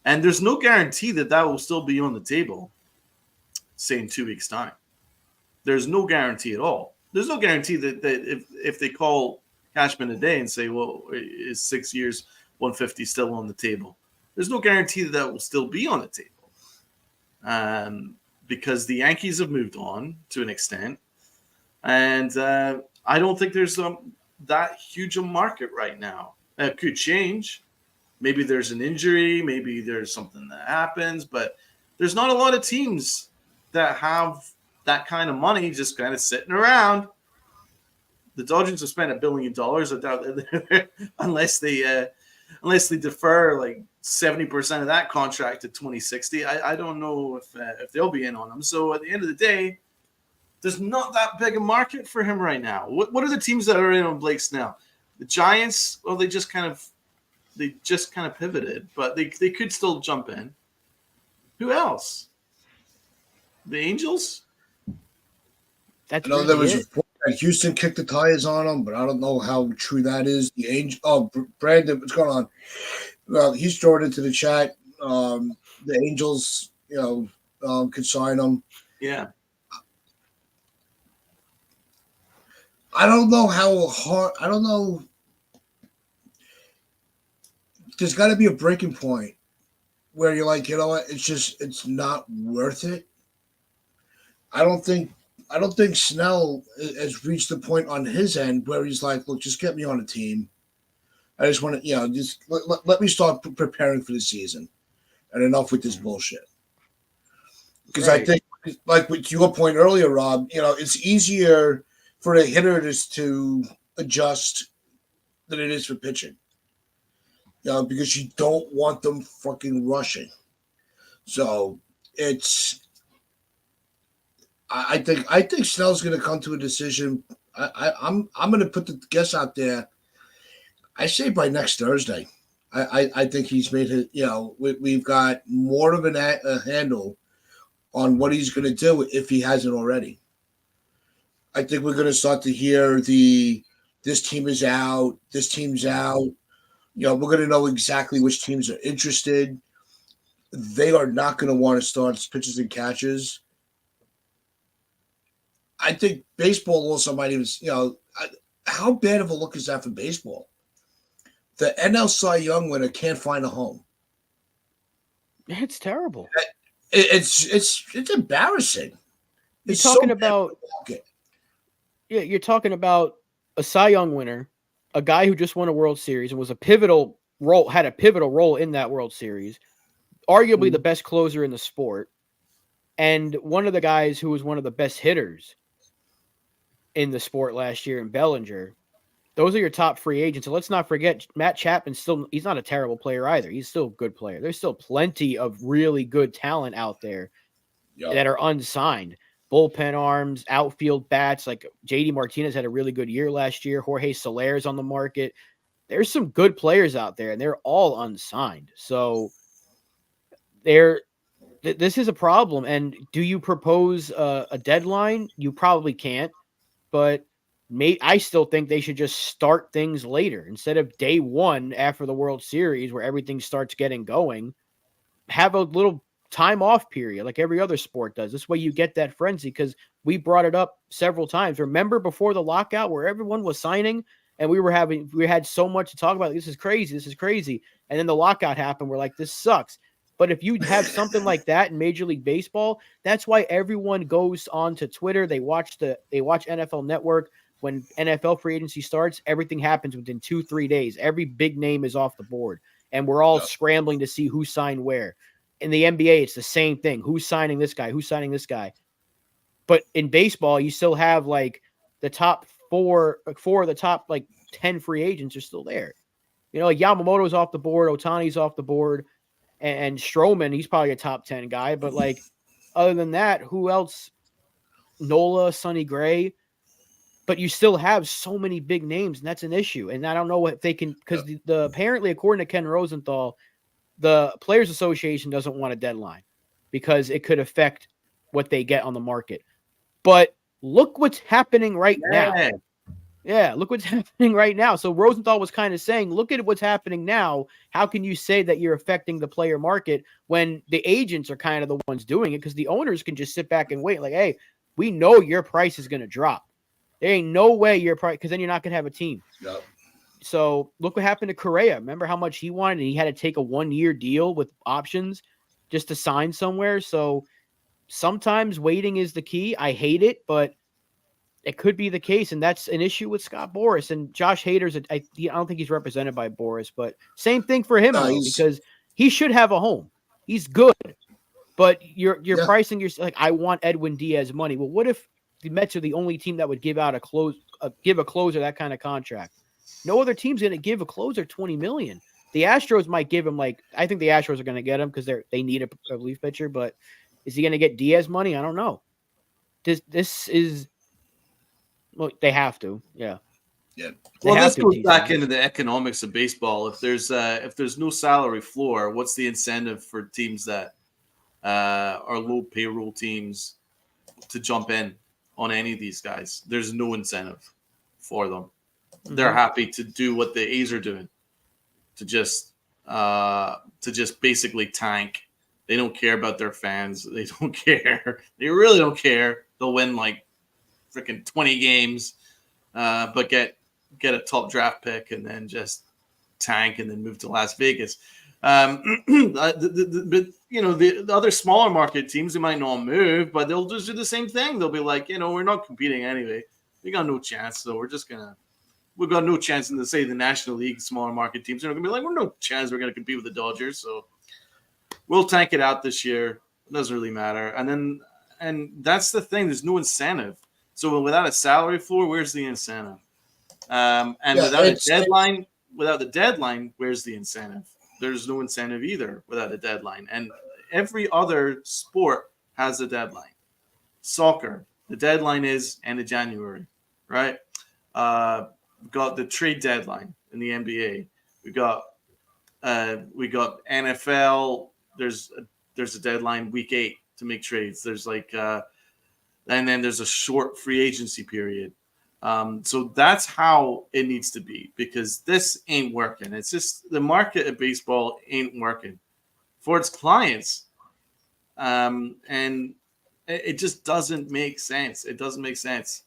And there's no guarantee that will still be on the table, say, in 2 weeks' time. There's no guarantee at all. There's no guarantee that if they call Cashman today and say, well, is 6 years, 150 still on the table? There's no guarantee that will still be on the table. Because the Yankees have moved on to an extent. And I don't think there's that huge a market right now. It could change. Maybe there's an injury. Maybe there's something that happens. But there's not a lot of teams that have that kind of money just kind of sitting around. The Dodgers have spent $1 billion. I doubt unless they defer like 70% of that contract to 2060. I don't know if they'll be in on them. So at the end of the day, there's not that big a market for him right now. What are the teams that are in on Blake Snell? The Giants, well, they just kind of pivoted, but they could still jump in. Who else? The Angels? That's I know really there was it. a report that Houston kicked the tires on him, but I don't know how true that is. The Angel. Oh, Brandon, what's going on? Well, he's thrown into the chat. The Angels, could sign him. Yeah. I don't know how hard. I don't know. There's got to be a breaking point where you're like, you know what? It's not worth it. I don't think Snell has reached the point on his end where he's like, look, just get me on a team. I just want to, just let me start preparing for the season, and enough with this bullshit. Because I think, like with your point earlier, Rob, it's easier for a hitter to adjust than it is for pitching. Because you don't want them fucking rushing. So I think Snell's going to come to a decision. I'm going to put the guess out there. I say by next Thursday. I think he's made it. We've got more of a handle on what he's going to do if he hasn't already. I think we're going to start to hear this team is out, this team's out. We're going to know exactly which teams are interested. They are not going to want to start pitchers and catchers. I think baseball also might even, how bad of a look is that for baseball? The NL Cy Young winner can't find a home. It's terrible. It's embarrassing. You're talking about a Cy Young winner, a guy who just won a World Series and was had a pivotal role in that World Series, arguably the best closer in the sport, and one of the guys who was one of the best hitters in the sport last year in Bellinger. Those are your top free agents. So let's not forget Matt Chapman. He's not a terrible player either. He's still a good player. There's still plenty of really good talent out there that are unsigned. Bullpen arms, outfield bats, like JD Martinez had a really good year last year. Jorge Soler's on the market. There's some good players out there, and they're all unsigned. So this is a problem. And do you propose a deadline? You probably can't, but I still think they should just start things later instead of day one after the World Series where everything starts getting going. Have a little time off period like every other sport does. This way you get that frenzy, because we brought it up several times. Remember before the lockout where everyone was signing and we had so much to talk about. This is crazy. And then the lockout happened. We're like, this sucks. But if you have something like that in Major League Baseball, that's why everyone goes on to Twitter. They watch NFL Network. When NFL free agency starts, everything happens within 2-3 days. Every big name is off the board, and we're all scrambling to see who signed where. In the NBA, it's the same thing. Who's signing this guy? Who's signing this guy? But in baseball, you still have like the top four of the top like 10 free agents are still there. Like Yamamoto's off the board, Ohtani's off the board, and Stroman, he's probably a top 10 guy. But like other than that, who else? Nola, Sonny Gray. But you still have so many big names, and that's an issue. And I don't know if they can, because apparently, according to Ken Rosenthal, the Players Association doesn't want a deadline because it could affect what they get on the market. But look what's happening right now. Yeah, look what's happening right now. So Rosenthal was kind of saying, look at what's happening now. How can you say that you're affecting the player market when the agents are kind of the ones doing it? Because the owners can just sit back and wait like, hey, we know your price is going to drop. There ain't no way your price, because then you're not going to have a team. Yep. So look what happened to Correa. Remember how much he wanted, and he had to take a 1-year deal with options just to sign somewhere. So sometimes waiting is the key. I hate it, but it could be the case, and that's an issue with Scott Boras. And Josh Hader's, I don't think he's represented by Boras, but same thing for him, because he should have a home. He's good. But you're pricing your like, I want Edwin Diaz money. Well, what if the Mets are the only team that would give out give a closer that kind of contract? No other team's going to give a closer $20 million. The Astros might give him I think the Astros are going to get him because they need a relief pitcher. But is he going to get Diaz money? I don't know. This is they have to, yeah. Yeah. Well, this goes back into the economics of baseball. If there's no salary floor, what's the incentive for teams that are low payroll teams to jump in on any of these guys? There's no incentive for them. Mm-hmm. They're happy to do what the A's are doing, to just basically tank. They don't care about their fans. They don't care. They really don't care. They'll win like freaking 20 games, but get a top draft pick and then just tank and then move to Las Vegas. But the other smaller market teams, they might not move, but they'll just do the same thing. They'll be like, we're not competing anyway. We got no chance, so we've got no chance in the National League smaller market teams. They're going to be like, we're no chance we're going to compete with the Dodgers, so we'll tank it out this year. It doesn't really matter. And that's the thing. There's no incentive. So without a salary floor, where's the incentive? Without the deadline, where's the incentive? There's no incentive either without a deadline. And every other sport has a deadline. Soccer, the deadline is end of January, right? We've got the trade deadline in the NBA. We got NFL. There's a deadline week 8 to make trades. There's and then there's a short free agency period. So that's how it needs to be, because this ain't working. It's just the market of baseball ain't working for its clients. And it just doesn't make sense. It doesn't make sense.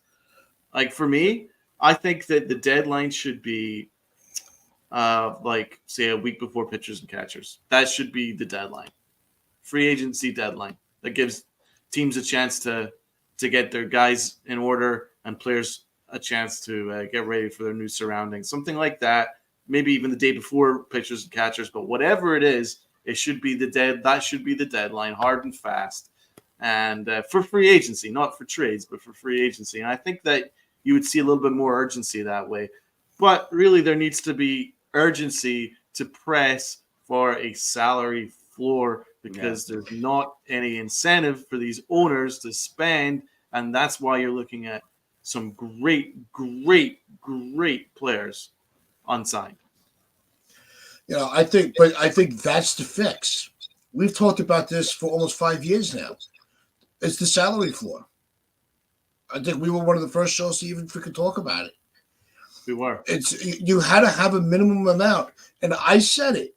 Like for me, I think that the deadline should be say a week before pitchers and catchers. That should be the deadline. Free agency deadline. That gives teams a chance to get their guys in order and players a chance to get ready for their new surroundings. Something like that. Maybe even the day before pitchers and catchers, but whatever it is, it should be that should be the deadline, hard and fast. And for free agency, not for trades, but for free agency. And I think that you would see a little bit more urgency that way. But really, there needs to be urgency to press for a salary floor, because there's not any incentive for these owners to spend. And that's why you're looking at some great players unsigned. I think that's the fix. We've talked about this for almost 5 years now. It's the salary floor. I think we were one of the first shows to even freaking talk about it. We were. You had to have a minimum amount, and I said it.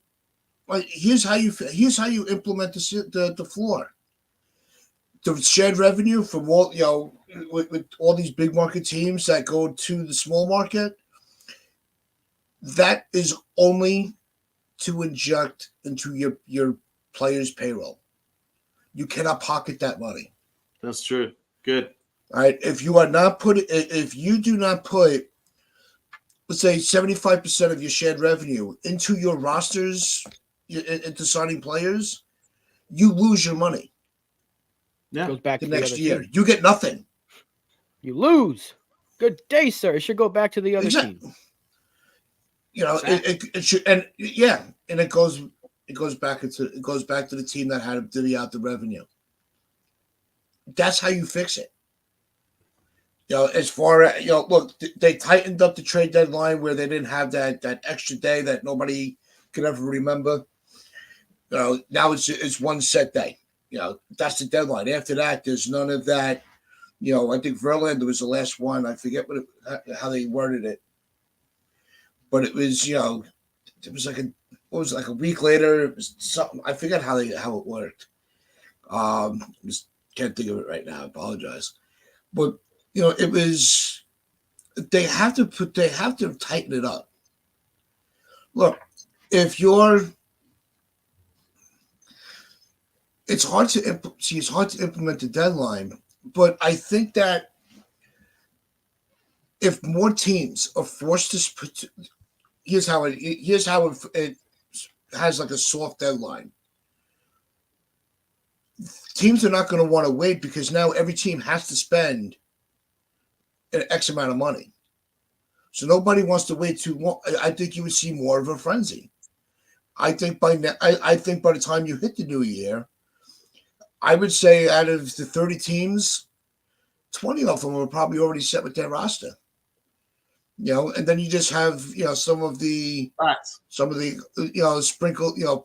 Like, here's how you implement the floor. The shared revenue from all with all these big market teams that go to the small market. That is only to inject into your players' payroll. You cannot pocket that money. That's true. Good. All right. If you do not put, let's say 75% of your shared revenue into your rosters, into signing players, you lose your money. Yeah. Goes back the to next year. Team. You get nothing. You lose. Good day, sir. It should go back to the other team. It should, and it goes back to the team that had to divvy out the revenue. That's how you fix it. As far as look, they tightened up the trade deadline where they didn't have that extra day that nobody could ever remember. Now it's one set day. That's the deadline. After that, there's none of that. I think Verlander was the last one. I forget how they worded it, but it was it was like a week later. It was something, I forget how it worked. Just can't think of it right now. I apologize, but it was, they have to tighten it up. Look, it's hard to implement the deadline, but I think that if more teams are forced to here's how it has like a soft deadline. teams are not going to want to wait because now every team has to spend an X amount of money. So nobody wants to wait too long. I think you would see more of a frenzy. I think by the time you hit the new year, I would say out of the 30 teams, 20 of them are probably already set with their roster. And then you just have some of the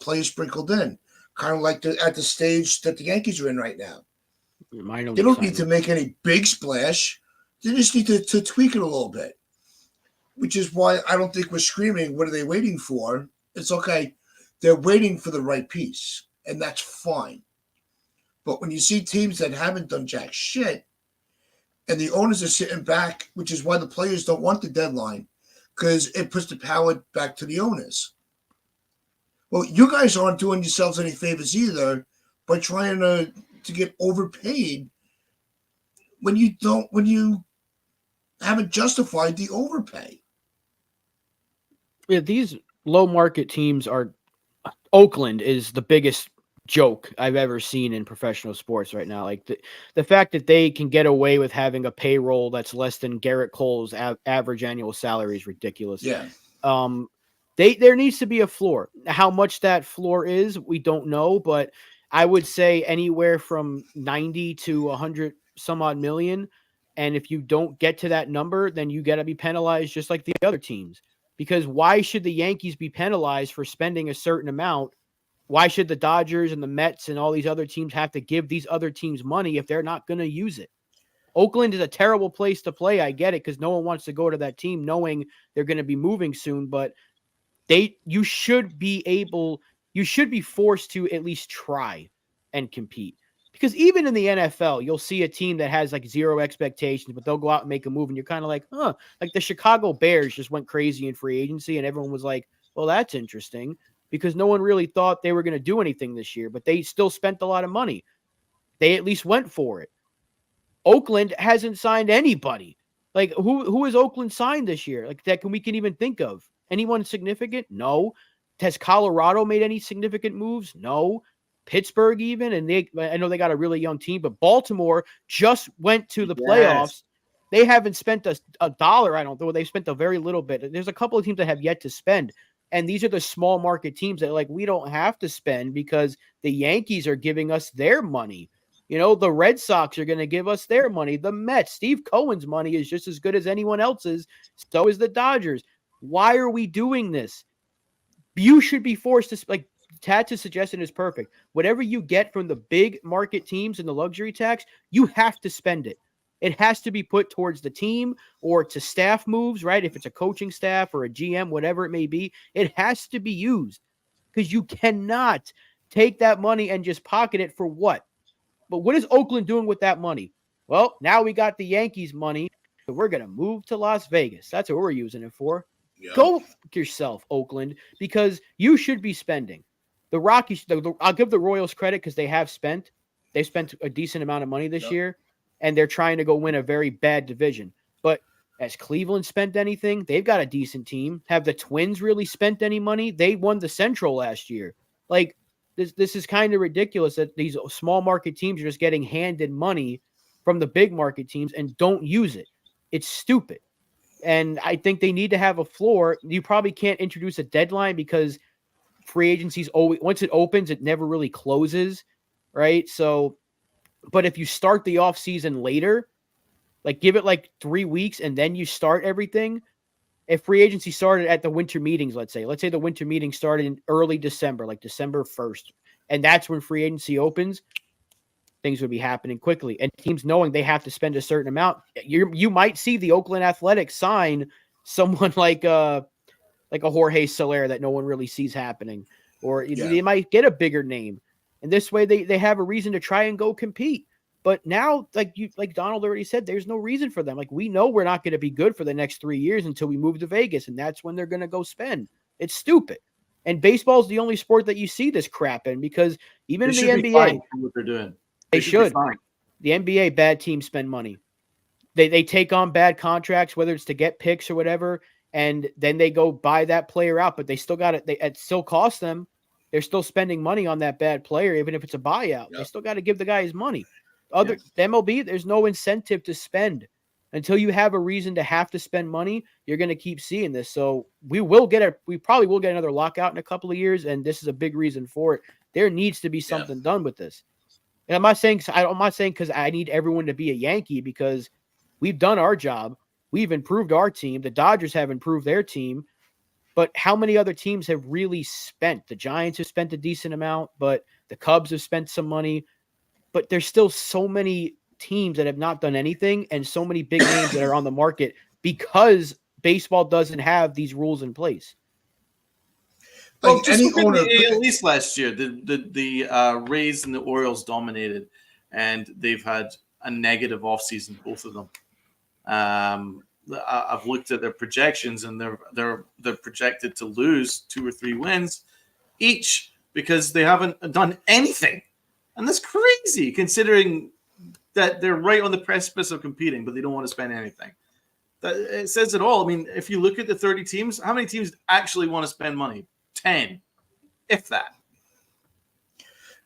players sprinkled in, kind of like at the stage that the Yankees are in right now. They don't need to make any big splash. They just need to tweak it a little bit, which is why I don't think we're screaming, what are they waiting for? It's okay. They're waiting for the right piece, and that's fine. But when you see teams that haven't done jack shit, and the owners are sitting back, which is why the players don't want the deadline, because it puts the power back to the owners. Well, you guys aren't doing yourselves any favors either by trying to get overpaid when you haven't justified the overpay. Yeah, these low market teams are. Oakland is the biggest joke I've ever seen in professional sports right now. Like the fact that they can get away with having a payroll that's less than Garrett Cole's average annual salary is ridiculous. Yeah. There needs to be a floor. How much that floor is, we don't know, but I would say anywhere from 90 to 100 some odd million. And if you don't get to that number, then you got to be penalized just like the other teams. Because why should the Yankees be penalized for spending a certain amount? Why should the Dodgers and the Mets and all these other teams have to give these other teams money if they're not going to use it? Oakland is a terrible place to play. I get it, because no one wants to go to that team knowing they're going to be moving soon. But you should be forced to at least try and compete. Because even in the NFL, you'll see a team that has like zero expectations, but they'll go out and make a move, and you're kind of like, huh. Like the Chicago Bears just went crazy in free agency, and everyone was like, well, that's interesting, because no one really thought they were going to do anything this year, but they still spent a lot of money. They at least went for it. Oakland hasn't signed anybody. Like who has Oakland signed this year? Like that we can even think of. Anyone significant? No. Has Colorado made any significant moves? No. Pittsburgh even, and I know they got a really young team, but Baltimore just went to the playoffs. They haven't spent a dollar, I don't know. They've spent a very little bit. There's a couple of teams that have yet to spend, and these are the small market teams that we don't have to spend because the Yankees are giving us their money. The Red Sox are going to give us their money. The Mets, Steve Cohen's money is just as good as anyone else's. So is the Dodgers. Why are we doing this? You should be forced to, Tatz's suggestion is perfect. Whatever you get from the big market teams and the luxury tax, you have to spend it. It has to be put towards the team or to staff moves, right? If it's a coaching staff or a GM, whatever it may be, it has to be used because you cannot take that money and just pocket it for what? But what is Oakland doing with that money? Well, now we got the Yankees money, so we're going to move to Las Vegas. That's what we're using it for. Yeah. Go yourself, Oakland, because you should be spending. The Rockies, I'll give the Royals credit because they spent a decent amount of money this year, and they're trying to go win a very bad division. But has Cleveland spent anything? They've got a decent team. Have the Twins really spent any money? They won the Central last year. This is kind of ridiculous that these small market teams are just getting handed money from the big market teams and don't use it. It's stupid. And I think they need to have a floor. You probably can't introduce a deadline because free agency's always, once it opens, it never really closes, right? So, but if you start the off season later, give it 3 weeks and then you start everything. If free agency started at the winter meetings, let's say the winter meeting started in early December, like December 1st, and that's when free agency opens, things would be happening quickly. And teams knowing they have to spend a certain amount, you might see the Oakland Athletics sign someone like a Jorge Soler that no one really sees happening, or they might get a bigger name. And this way they have a reason to try and go compete. But now, like Donald already said, there's no reason for them. We know we're not going to be good for the next 3 years until we move to Vegas, and that's when they're going to go spend. It's stupid. And baseball is the only sport that you see this crap in, because even in the NBA, what they're doing, they should. The NBA, bad teams spend money. They take on bad contracts, whether it's to get picks or whatever, and then they go buy that player out. But they still got it. It still costs them. they're still spending money on that bad player, even if it's a buyout. They still got to give the guy his money. The MLB, there's no incentive to spend. Until you have a reason to have to spend money, you're going to keep seeing this. So we probably will get another lockout in a couple of years, and this is a big reason for it. There needs to be something done with this. And I'm not saying because I need everyone to be a Yankee, because we've done our job. We've improved our team. The Dodgers have improved their team. But how many other teams have really spent? The Giants have spent a decent amount, but the Cubs have spent some money. But there's still so many teams that have not done anything, and so many big names that are on the market because baseball doesn't have these rules in place. Well, just look at the AL East last year. The Rays and the Orioles dominated, and they've had a negative offseason, both of them. I've looked at their projections, and they're projected to lose 2 or 3 wins each because they haven't done anything. And that's crazy, considering that they're right on the precipice of competing, but they don't want to spend anything. It says it all. I mean, if you look at the 30 teams, how many teams actually want to spend money? 10, if that.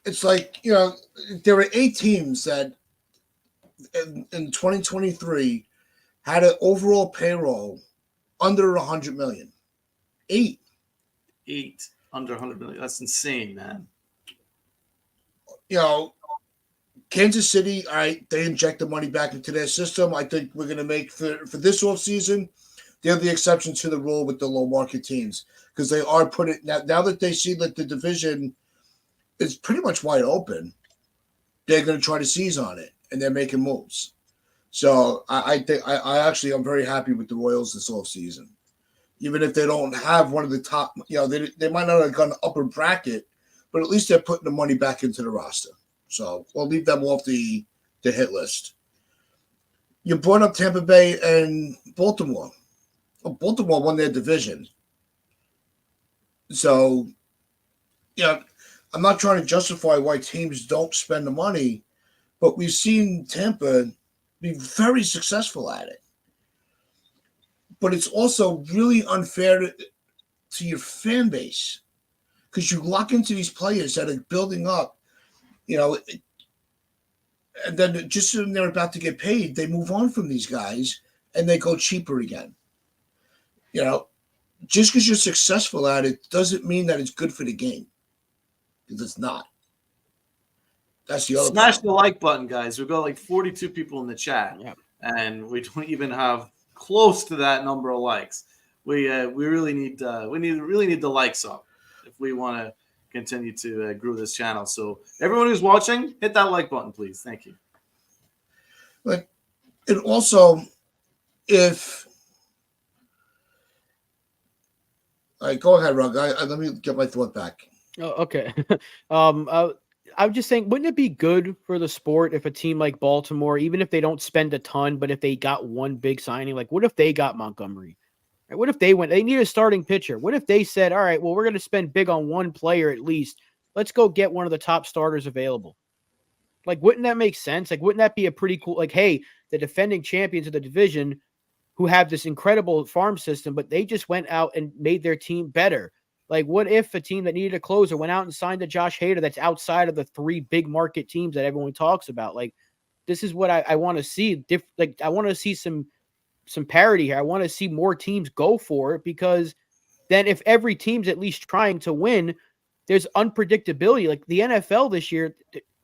It's like, there are 8 teams that in 2023 had an overall payroll under 100 million. 8 under 100 million. That's insane, man. Kansas City, all right, they inject the money back into their system. I think we're going to make for this offseason, they're the exception to the rule with the low market teams, because they are putting now that they see that the division is pretty much wide open, they're going to try to seize on it, and they're making moves. So I think I'm very happy with the Royals this offseason. Even if they don't have one of the top, they might not have gone upper bracket, but at least they're putting the money back into the roster. So we'll leave them off the hit list. You brought up Tampa Bay and Baltimore. Well, Baltimore won their division. So, I'm not trying to justify why teams don't spend the money, but we've seen Tampa be very successful at it. But it's also really unfair to your fan base, because you lock into these players that are building up, and then just when they're about to get paid, they move on from these guys and they go cheaper again. Just because you're successful at it doesn't mean that it's good for the game, because it's not. That's the other Smash problem. the like button, guys. We've got like 42 people in the chat, and we don't even have close to that number of likes. We really need the likes up if we want to continue to grow this channel. So everyone who's watching, hit that like button, please. Thank you. But it also, if all right, go ahead, Rug. Let me get my thought back. Oh, okay. I'm just saying, wouldn't it be good for the sport if a team like Baltimore, even if they don't spend a ton, but if they got one big signing, like what if they got Montgomery? Right? What if they need a starting pitcher? What if they said, all right, well, we're going to spend big on one player at least. Let's go get one of the top starters available. Like, wouldn't that make sense? Like, wouldn't that be a pretty cool, like, hey, the defending champions of the division who have this incredible farm system, but they just went out and made their team better. Like, what if a team that needed a closer went out and signed a Josh Hader that's outside of the 3 big market teams that everyone talks about? Like, this is what I want to see. I want to see some parity here. I want to see more teams go for it, because then if every team's at least trying to win, there's unpredictability. Like the NFL this year,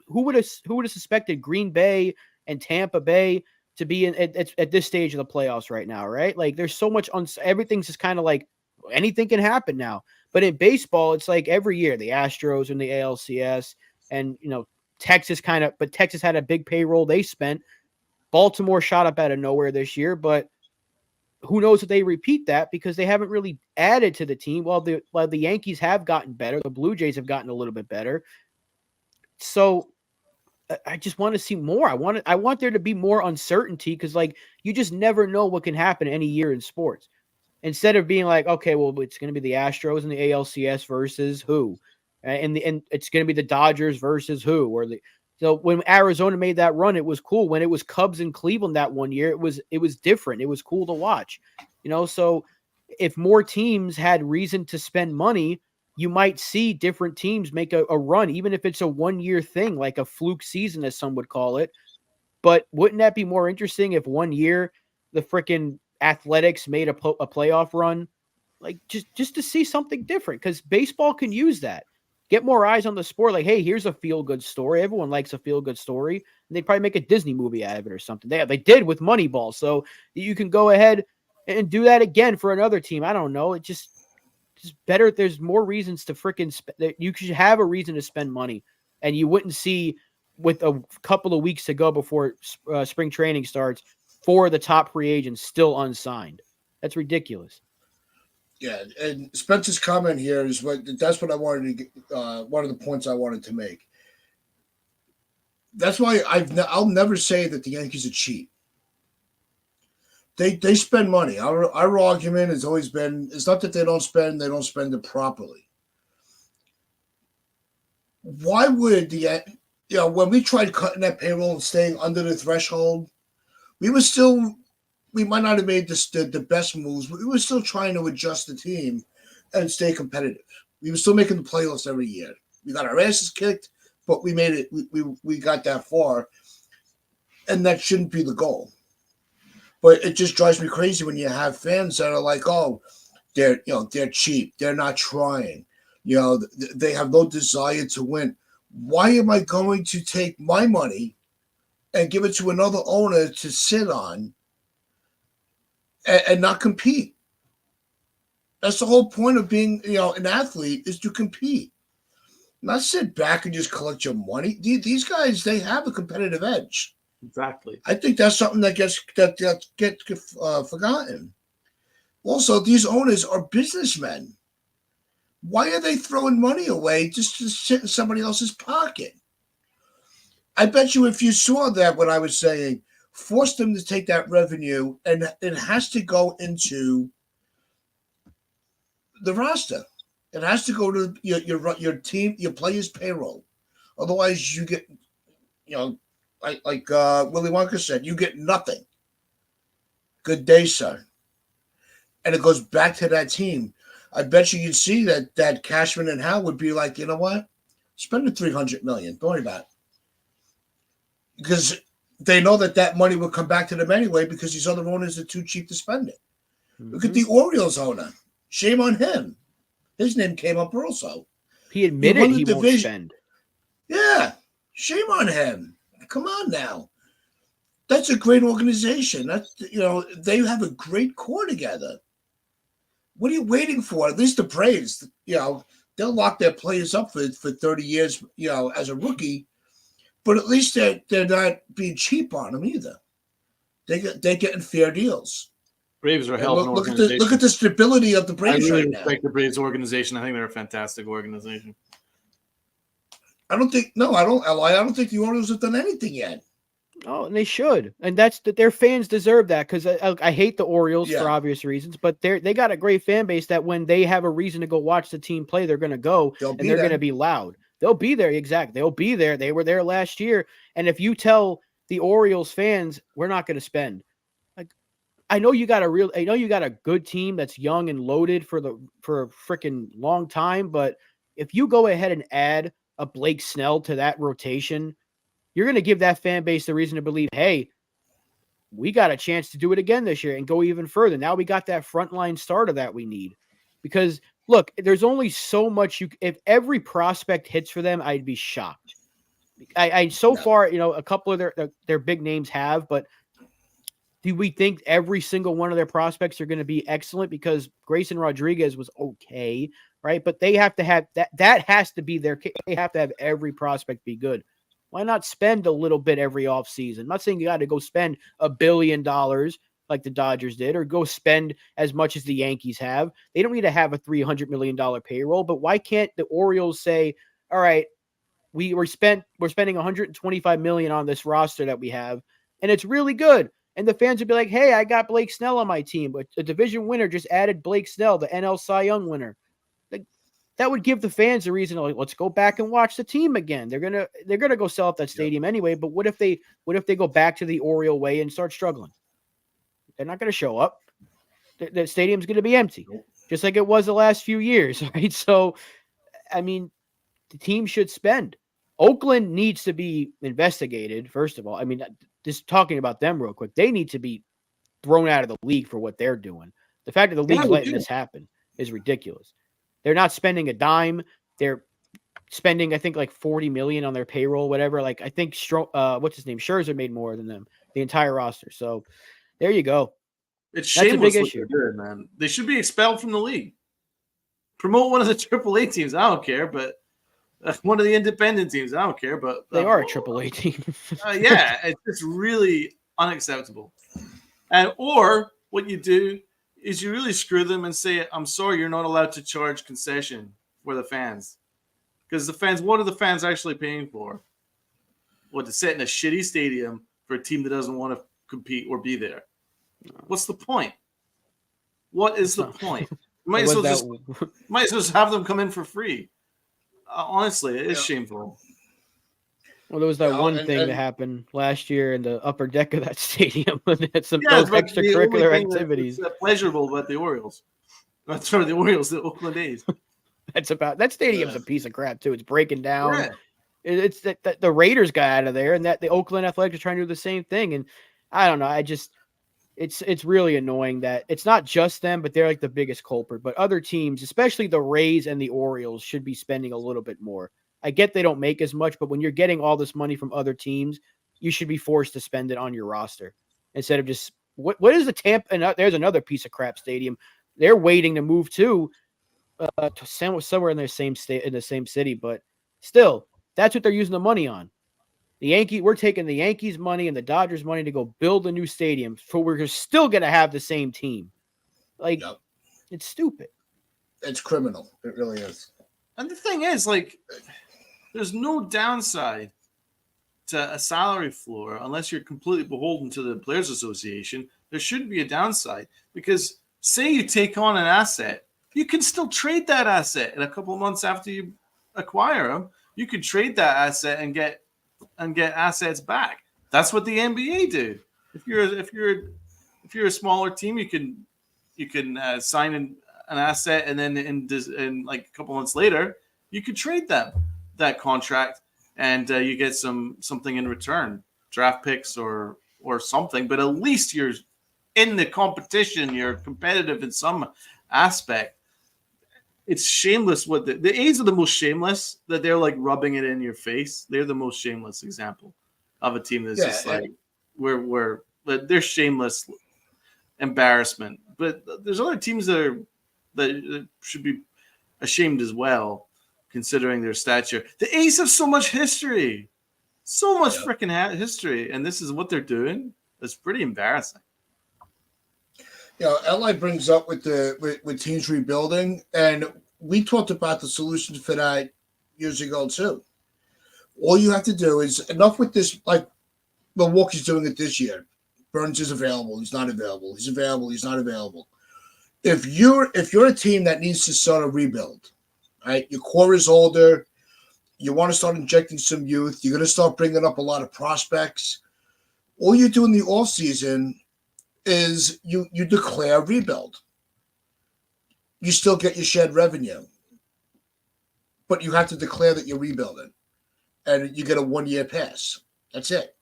who would have suspected Green Bay and Tampa Bay to be at this stage of the playoffs right now, right? Like there's so much everything's just kind of like anything can happen now. But in baseball, it's like every year the Astros and the ALCS, and Texas Texas had a big payroll they spent. Baltimore shot up out of nowhere this year, but who knows if they repeat that, because they haven't really added to the team. While the Yankees have gotten better, the Blue Jays have gotten a little bit better. So I just want to see more. I want there to be more uncertainty, because like you just never know what can happen any year in sports. Instead of being like, okay, well, it's going to be the Astros and the ALCS versus who, and it's going to be the Dodgers versus who, so when Arizona made that run, it was cool. When it was Cubs in Cleveland that one year, it was different. It was cool to watch, So if more teams had reason to spend money, you might see different teams make a run, even if it's a 1-year thing, like a fluke season, as some would call it. But wouldn't that be more interesting if 1 year the freaking Athletics made a playoff run? Like just to see something different, because baseball can use that. Get more eyes on the sport. Like, hey, here's a feel-good story. Everyone likes a feel-good story. And they'd probably make a Disney movie out of it or something. They did with Moneyball. So you can go ahead and do that again for another team. I don't know. It just better. There's more reasons to freaking you should have a reason to spend money, and you wouldn't see with a couple of weeks to go before spring training starts 4 of the top free agents still unsigned. That's ridiculous. Yeah, and Spencer's comment here is that's what I wanted to get, one of the points I wanted to make. That's why I'll never say that the Yankees are cheap. They spend money. Our argument has always been, it's not that they don't spend it properly. Why would when we tried cutting that payroll and staying under the threshold, we might not have made the best moves, but we were still trying to adjust the team and stay competitive. We were still making the playoffs every year. We got our asses kicked, but we made it. We got that far, and that shouldn't be the goal. But it just drives me crazy when you have fans that are like, "Oh, they're cheap. They're not trying. They have no desire to win. Why am I going to take my money and give it to another owner to sit on and not compete?" That's the whole point of being, an athlete, is to compete, not sit back and just collect your money. These guys, they have a competitive edge. Exactly. I think that's something that gets forgotten. Also, these owners are businessmen. Why are they throwing money away just to sit in somebody else's pocket? I bet you if you saw that, what I was saying, force them to take that revenue, and it has to go into the roster. It has to go to your team, your players' payroll. Otherwise, you get, like Willy Wonka said, you get nothing. Good day, sir. And it goes back to that team. I bet you'd see that Cashman and Hal would be like, you know what? Spend the $300 million. Don't worry about it. Because they know that money will come back to them anyway, because these other owners are too cheap to spend it. Mm-hmm. Look at the Orioles owner. Shame on him. His name came up also. He admitted he won't spend. Yeah. Shame on him. Come on now. That's a great organization. They have a great core together. What are you waiting for? At least the Braves, they'll lock their players up for 30 years, as a rookie. But at least they're not being cheap on them either. They're getting fair deals. Braves are a hell of an organization. Look at the stability of the Braves right now. I respect the Braves organization. I think they're a fantastic organization. I don't think the Orioles have done anything yet. Oh, and they should. And that's that. Their fans deserve that, because I hate the Orioles for obvious reasons, but they got a great fan base that when they have a reason to go watch the team play, they're going to go, and they're going to be loud. They'll be there. Exactly. They'll be there. They were there last year. And if you tell the Orioles fans, we're not going to spend, like, I know you got a good team that's young and loaded for a freaking long time. But if you go ahead and add a Blake Snell to that rotation, you're going to give that fan base the reason to believe, hey, we got a chance to do it again this year and go even further. Now we got that frontline starter that we need. Because look, there's only so much if every prospect hits for them, I'd be shocked. Far, a couple of their big names have, but do we think every single one of their prospects are going to be excellent? Because Grayson Rodriguez was okay, right? But they have to have that has to be they have to have every prospect be good. Why not spend a little bit every offseason? I'm not saying you got to go spend $1 billion like the Dodgers did, or go spend as much as the Yankees have. They don't need to have a $300 million payroll, but why can't the Orioles say, all right, we're spending $125 million on this roster that we have, and it's really good. And the fans would be like, hey, I got Blake Snell on my team, but a division winner just added Blake Snell, the NL Cy Young winner. That would give the fans a reason to, like, let's go back and watch the team again. They're gonna go sell out that stadium anyway. But what if they go back to the Oriole way and start struggling? They're not going to show up. The stadium's going to be empty, just like it was the last few years, right? So I mean, the team should spend. Oakland needs to be investigated, first of all. I mean, just talking about them real quick, they need to be thrown out of the league for what they're doing. The fact that the league's letting this happen is ridiculous. They're not spending a dime. They're spending, I think, like $40 million on their payroll, whatever. Like, I think what's his name? Scherzer made more than them, the entire roster. So there you go. It's That's shameless a big what issue, they're doing, man. They should be expelled from the league. Promote one of the AAA teams. I don't care, but one of the independent teams. I don't care, but they are a AAA team. Yeah, it's just really unacceptable. And or what you do is you really screw them and say, "I'm sorry, you're not allowed to charge concession for the fans." Because the fans, what are the fans actually paying for? What, to sit in a shitty stadium for a team that doesn't want to compete or be there? What's the point? What is the point? Might as well just have them come in for free. Honestly, it is shameful. Well, there was that one thing that happened last year in the upper deck of that stadium. Those extracurricular activities. That's pleasurable about the Orioles. That's for the Orioles, the Oakland A's. That stadium's a piece of crap too. It's breaking down. Yeah. It's that the Raiders got out of there, and that the Oakland Athletics are trying to do the same thing. And I don't know. It's really annoying that it's not just them, but they're like the biggest culprit. But other teams, especially the Rays and the Orioles, should be spending a little bit more. I get they don't make as much, but when you're getting all this money from other teams, you should be forced to spend it on your roster instead of just what is the Tampa? And there's another piece of crap stadium. They're waiting to move to somewhere in their same state, in the same city, but still, that's what they're using the money on. We're taking the Yankees money and the Dodgers money to go build a new stadium, so we're still going to have the same team. Like, It's stupid. It's criminal. It really is. And the thing is, like, there's no downside to a salary floor unless you're completely beholden to the Players Association. There shouldn't be a downside because say you take on an asset, you can still trade that asset in a couple of months after you acquire them. You could trade that asset and get assets back. That's what the NBA do. If you're a smaller team, you can sign an asset, and then in like a couple months later, you could trade that contract, and you get something in return, draft picks or something. But at least you're in the competition. You're competitive in some aspect. It's shameless. What the A's are the most shameless, that they're like rubbing it in your face. They're the most shameless example of a team that's just like where they're shameless embarrassment. But there's other teams that should be ashamed as well, considering their stature. The A's have so much history, so much freaking history, and this is what they're doing. It's pretty embarrassing. LA brings up with teams rebuilding, and we talked about the solutions for that years ago too. All you have to do is enough with this. Like Milwaukee's doing it this year. Burns is available. He's not available. He's available. He's not available. If you're a team that needs to start a rebuild, right? Your core is older. You want to start injecting some youth. You're going to start bringing up a lot of prospects. All you do in the offseason is you declare a rebuild. You still get your shed revenue, but you have to declare that you're rebuilding, and you get a 1-year pass. That's it.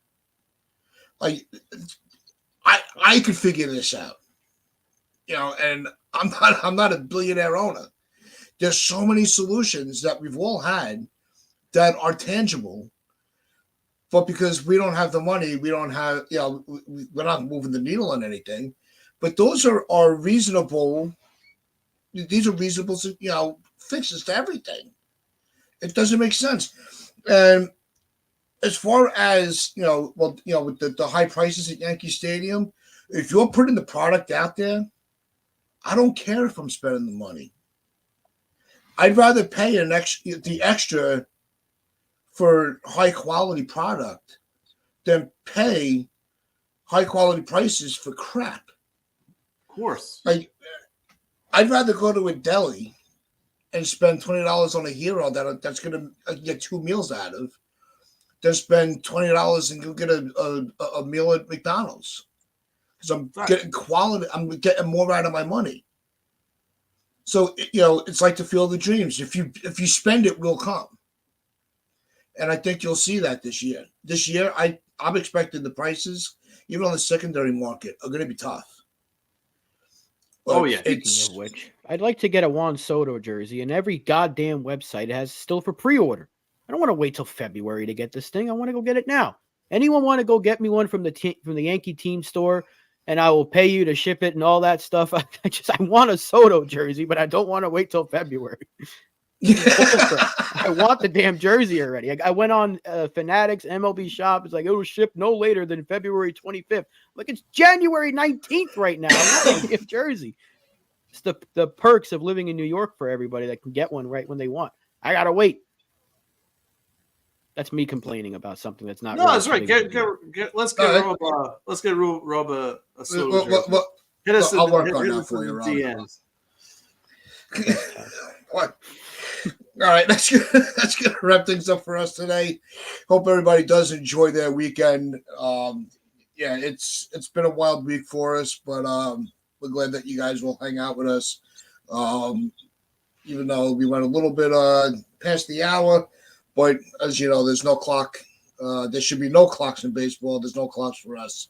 Like, I could figure this out, and I'm not a billionaire owner. There's so many solutions that we've all had that are tangible. But because we don't have the money, we don't have, we're not moving the needle on anything. But those are reasonable. These are reasonable, fixes to everything. It doesn't make sense. And as far as, with the high prices at Yankee Stadium, if you're putting the product out there, I don't care if I'm spending the money. I'd rather pay the extra for high quality product than pay high quality prices for crap. Of course. Like, I'd rather go to a deli and spend $20 on a hero that's going to get 2 meals out of than spend $20 and go get a meal at McDonald's. Because I'm getting quality. I'm getting more out of my money. So it's like the field of dreams. If you spend it, will come. And I think you'll see that this year. This year, I'm expecting the prices, even on the secondary market, are going to be tough. Oh, yeah. Speaking of which, I'd like to get a Juan Soto jersey, and every goddamn website has still for pre-order. I don't want to wait till February to get this thing. I want to go get it now. Anyone want to go get me one from the Yankee team store, and I will pay you to ship it and all that stuff. I want a Soto jersey, but I don't want to wait till February. I want the damn jersey already. I went on Fanatics MLB Shop. It's like it will ship no later than February 25th. Like it's January 19th right now. I'm not getting a jersey. It's the perks of living in New York for everybody that can get one right when they want. I gotta wait. That's me complaining about something that's not. No, that's right. Let's get Rob a Soto jersey. I'll work on that for you, Rob. What? All right, that's gonna wrap things up for us today. Hope everybody does enjoy their weekend. It's been a wild week for us, but we're glad that you guys will hang out with us. Even though we went a little bit past the hour, but as you know, there's no clock. There should be no clocks in baseball. There's no clocks for us.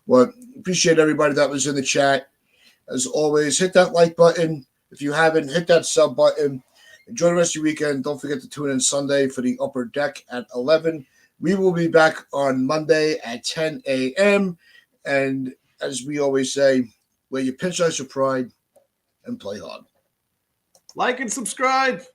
But appreciate everybody that was in the chat. As always, hit that like button. If you haven't, hit that sub button. Enjoy the rest of your weekend. Don't forget to tune in Sunday for the Upper Deck at 11. We will be back on Monday at 10 a.m. And as we always say, wear your pinstripes with pride and play hard. Like and subscribe.